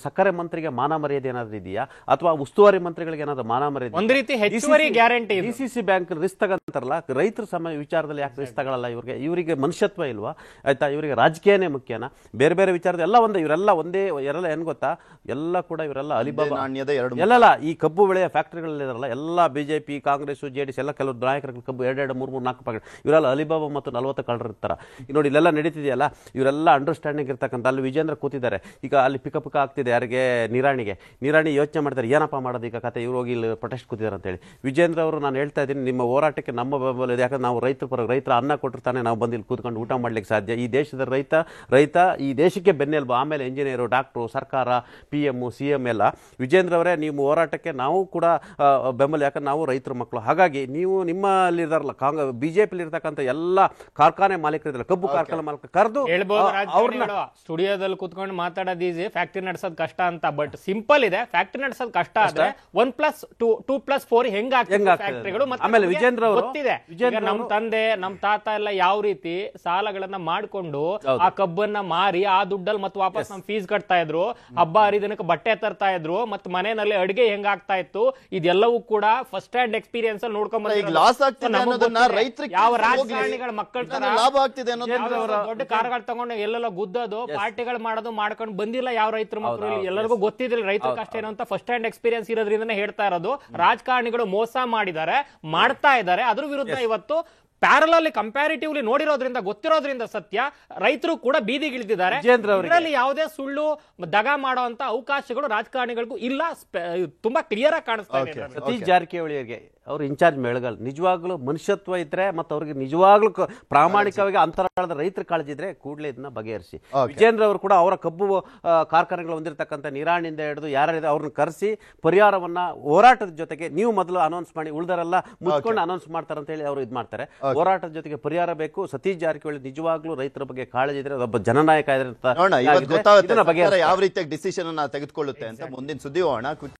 ಸಕ್ಕರೆ ಮಂತ್ರಿಗೆ ಮಾನ ಮರ್ಯಾದೆ ಏನಾದ್ರು ಇದೆಯಾ? ಅಥವಾ ಉಸ್ತುವಾರಿ ಮಂತ್ರಿಗಳಿಗೆ ಏನಾದ್ರು ಮಾನ ಮರ್ಯಾದೆ? ಒಂದು ರೀತಿ ಹೆಚ್ಚುವರಿ ಗ್ಯಾರಂಟಿ. DCC ಬ್ಯಾಂಕ್ ರಿಸ್ಕ್ ತಗಂತಾರಲ್ಲ, ರೈತರ ವಿಚಾರದಲ್ಲಿ ಯಾಕೆ ರಿಸ್ಕ್ ತಗೊಳ್ಳಲ್ಲ? ಇವರಿಗೆ ಮನುಷ್ಯತ್ವ ಇಲ್ವಾ? ಆಯ್ತಾ, ಇವರಿಗೆ ರಾಜಕೀಯನೇ ಮುಖ್ಯನಾ? ಬೇರೆ ಬೇರೆ ವಿಚಾರದ ಎಲ್ಲ ಒಂದೇ. ಇವರೆಲ್ಲ ಒಂದೇ. ಇವರೆಲ್ಲ ಏನ್ ಗೊತ್ತಾ, ಎಲ್ಲ ಕೂಡ ಇವರೆಲ್ಲ ಅಲಿಬಾಬಾ ಎಲ್ಲ ಈ ಕಬ್ಬು ಬೆಳೆಯ ಫ್ಯಾಕ್ಟರಿಗಳಿದಾರಲ್ಲ, ಎಲ್ಲ BJP, ಕಾಂಗ್ರೆಸ್, JDS ಎಲ್ಲ ಕೆಲವು ನಾಯಕರ ಕಬ್ಬು 2, 3, 4 ಪ್ಯಾಕೆಟ್, ಇವರೆಲ್ಲ ಅಲಿಬಾಬಾ ಮತ್ತು 40 ಕಳ್ಳರು ಇರ್ತಾರ. ನೋಡಿ, ಇಲ್ಲೆಲ್ಲ ನಡೀತಿದೆಯಲ್ಲ, ಇವರೆಲ್ಲ ಅಂಡರ್ಸ್ಟ್ಯಾಂಡಿಂಗ್ ಇರ್ತಕ್ಕಂಥ. ಅಲ್ಲಿ ವಿಜೇಂದ್ರ ಕೂತಿದ್ದಾರೆ. ಈಗ ಅಲ್ಲಿ ಪಿಕ ಆಗ್ತಿದೆ ಯಾರಿಗೆ? ನೀರಾಣಿ ಯೋಚನೆ ಮಾಡ್ತಾರೆ, ಏನಪ್ಪ ಮಾಡೋದು ಈಗ ಕತೆ, ಇವ್ರು ಹೋಗಿ ಇಲ್ಲಿ ಪ್ರೊಟೆಸ್ಟ್ ಕೂತಿದ್ದಾರೆ ಅಂತೇಳಿ. ವಿಜೇಂದ್ರ ಅವರು, ನಾನು ಹೇಳ್ತಾ ಇದ್ದೀನಿ, ನಿಮ್ಮ ಹೋರಾಟಕ್ಕೆ ನಮ್ಮ ಬೆಂಬಲ ಇದೆ. ಯಾಕಂದ್ರೆ ನಾವು ರೈತರ ಅನ್ನ ಕೊಟ್ಟಿರ್ತಾನೆ, ನಾವು ಬಂದು ಇಲ್ಲಿ ಕೂತ್ಕೊಂಡು ಊಟ ಮಾಡ್ಲಿಕ್ಕೆ ಸಾಧ್ಯ. ಈ ದೇಶದ ರೈತ ಈ ದೇಶಕ್ಕೆ ಬೆನ್ನೆಲುಬು. ಆಮೇಲೆ ಇಂಜಿನಿಯರು, ಡಾಕ್ಟ್ರು, ಸರ್ಕಾರ, PM, CM ಎಲ್ಲ. ವಿಜೇಂದ್ರ ಅವರೇ, ನೀವು ಹೋರಾಟಕ್ಕೆ ನಾವು ಕೂಡ ಬೆಂಬಲ. ಯಾಕಂದ್ರೆ ನಾವು ರೈತರ ಮಕ್ಕಳು. ಹಾಗಾಗಿ ನೀವು ನಿಮ್ಮಲ್ಲಿದ್ದಾರಲ್ಲ, ಬಿಜೆಪಿ ಇರ್ತಕ್ಕಂಥ ಎಲ್ಲ ಕಾರ್ಖಾನೆ ಮಾಲೀಕರಿದ್ದಾರೆ, ಕಬ್ಬು ಕಾರ್ಖಾನೆ ಮಾಲೀಕರು ಕರೆದು ಸ್ಟುಡಿಯೋದಲ್ಲಿ ಕೂತ್ಕೊಂಡು ಮಾತಾಡೋದು ಈಸಿ, ಫ್ಯಾಕ್ಟರಿ ನಡೆಸೋದು ಕಷ್ಟ ಅಂತ. ಬಟ್ ಸಿಂಪಲ್ ಇದೆ, ಫ್ಯಾಕ್ಟರಿ ನಡೆಸೋದು ಕಷ್ಟ ಆದ್ರೆ 1+2, 2+4 ಫ್ಯಾಕ್ಟರಿಗಳು. ಆಮೇಲೆ ವಿಜೇಂದ್ರ ಅವರು ಗೊತ್ತಿದೆ, ನಮ್ ತಂದೆ ನಮ್ ತಾತ ಎಲ್ಲ ಯಾವ ರೀತಿ ಸಾಲಗಳನ್ನ ಮಾಡ್ಕೊಂಡು ಆ ಕಬ್ಬನ್ನ ಮಾರಿ ಆ ದುಡ್ಡಲ್ಲಿ ಮತ್ತೆ ವಾಪಸ್ ನಮ್ ಫೀಸ್ ಕಟ್ತಾ ಇದ್ರು, ಹಬ್ಬ ಹರಿದಿನಕ್ಕೆ ಬಟ್ಟೆ ತರ್ತಾ ಇದ್ರು, ಮತ್ತೆ ಮನೆಯಲ್ಲಿ ಅಡಿಗೆ ಹೆಂಗಾಗ್ತಾ ಇತ್ತು, ಇದೆಲ್ಲವೂ ಕೂಡ ಫಸ್ಟ್ ಹ್ಯಾಂಡ್ ಎಕ್ಸ್ಪೀರಿಯನ್ಸ್ ಅಲ್ಲಿ ನೋಡ್ಕೊಂಡ್ ಯಾವ ರಾಜಕಾರಣಿಗಳ ಮಕ್ಕಳ ದೊಡ್ಡ ಕಾರ್ಗಳು ತಗೊಂಡು ಎಲ್ಲೆಲ್ಲ ಗುದ್ದೋದು, ಪಾರ್ಟಿಗಳು ಮಾಡೋದು ಮಾಡ್ಕೊಂಡು ಬಂದಿಲ್ಲ ಯಾವ ರೈತರ ಮಕ್ಕಳು. ಎಲ್ಲರಿಗೂ ಗೊತ್ತಿದ್ರೆ ರೈತರ ಕಷ್ಟ ಏನು ಅಂತ ಫಸ್ಟ್ ಹ್ಯಾಂಡ್ ಎಕ್ಸ್ಪೀರಿಯನ್ಸ್ ಇರೋದ್ರಿಂದನೇ ಹೇಳ್ತಾ ಇರೋದು. ರಾಜಕಾರಣಿಗಳು ಮೋಸ ಮಾಡಿದ್ದಾರೆ, ಮಾಡ್ತಾ ಇದ್ದಾರೆ. ಅದ್ರ ವಿರುದ್ಧ ಇವತ್ತು ಪ್ಯಾರಲಲ್ಲಿ ಕಂಪ್ಯಾರಿಟಿವ್ಲಿ ನೋಡಿರೋದ್ರಿಂದ ಗೊತ್ತಿರೋದ್ರಿಂದ ಸತ್ಯ, ರೈತರು ಕೂಡ ಬೀದಿಗಿಳಿದಿದ್ದಾರೆ. ಇದರಲ್ಲಿ ಯಾವುದೇ ಸುಳ್ಳು ದಗ ಮಾಡುವಂತ ಅವಕಾಶಗಳು ರಾಜಕಾರಣಿಗಳಿಗೂ ಇಲ್ಲ. ತುಂಬಾ ಕ್ಲಿಯರ್ ಆಗಿ ಕಾಣಿಸ್ತಾ ಇದೆ. ಸತೀಶ್ ಜಾರಕಿಹೊಳಿ ಅವರಿಗೆ ಅವರು ಇನ್ಚಾರ್ಜ್ ಮೇಳಗಾಲ್ ನಿಜವಾಗ್ಲೂ ಮನುಷ್ಯತ್ವ ಇದ್ರೆ ಮತ್ತು ಅವ್ರಿಗೆ ನಿಜವಾಗ್ಲೂ ಪ್ರಾಮಾಣಿಕವಾಗಿ ಅಂತರಾಳದ ರೈತರ ಕಾಳಜಿ ಇದ್ರೆ ಕೂಡಲೇ ಇದನ್ನ ಬಗೆಹರಿಸಿ. ವಿಜೇಂದ್ರ ಅವರು ಕೂಡ ಅವರ ಕಬ್ಬು ಕಾರ್ಖಾನೆಗಳು ಹೊಂದಿರತಕ್ಕಂಥ ನಿರಾಣಿಯಿಂದ ಹಿಡಿದು ಯಾರಿದೆ ಅವ್ರನ್ನ ಕರೆಸಿ ಪರಿಹಾರವನ್ನ ಹೋರಾಟದ ಜೊತೆಗೆ ನೀವು ಮೊದಲು ಅನೌನ್ಸ್ ಮಾಡಿ, ಉಳಿದರೆಲ್ಲ ಮುಚ್ಕೊಂಡು ಅನೌನ್ಸ್ ಮಾಡ್ತಾರೆ ಅಂತ ಹೇಳಿ ಅವರು ಇದು ಮಾಡ್ತಾರೆ. ಹೋರಾಟದ ಜೊತೆಗೆ ಪರಿಹಾರ ಬೇಕು. ಸತೀಶ್ ಜಾರಕಿಹೊಳಿ ನಿಜವಾಗ್ಲೂ ರೈತರ ಬಗ್ಗೆ ಕಾಳಜಿ ಇದ್ರೆ ಒಬ್ಬ ಜನನಾಯಕ ಇದ್ರೆ ಯಾವ ರೀತಿಯಾಗಿ ಡಿಸಿಷನ್ ಅನ್ನ ತೆಗೆದುಕೊಳ್ಳುತ್ತೆ ಅಂತ ಮುಂದಿನ ಸುದ್ದಿ ಹೋಗೋಣ.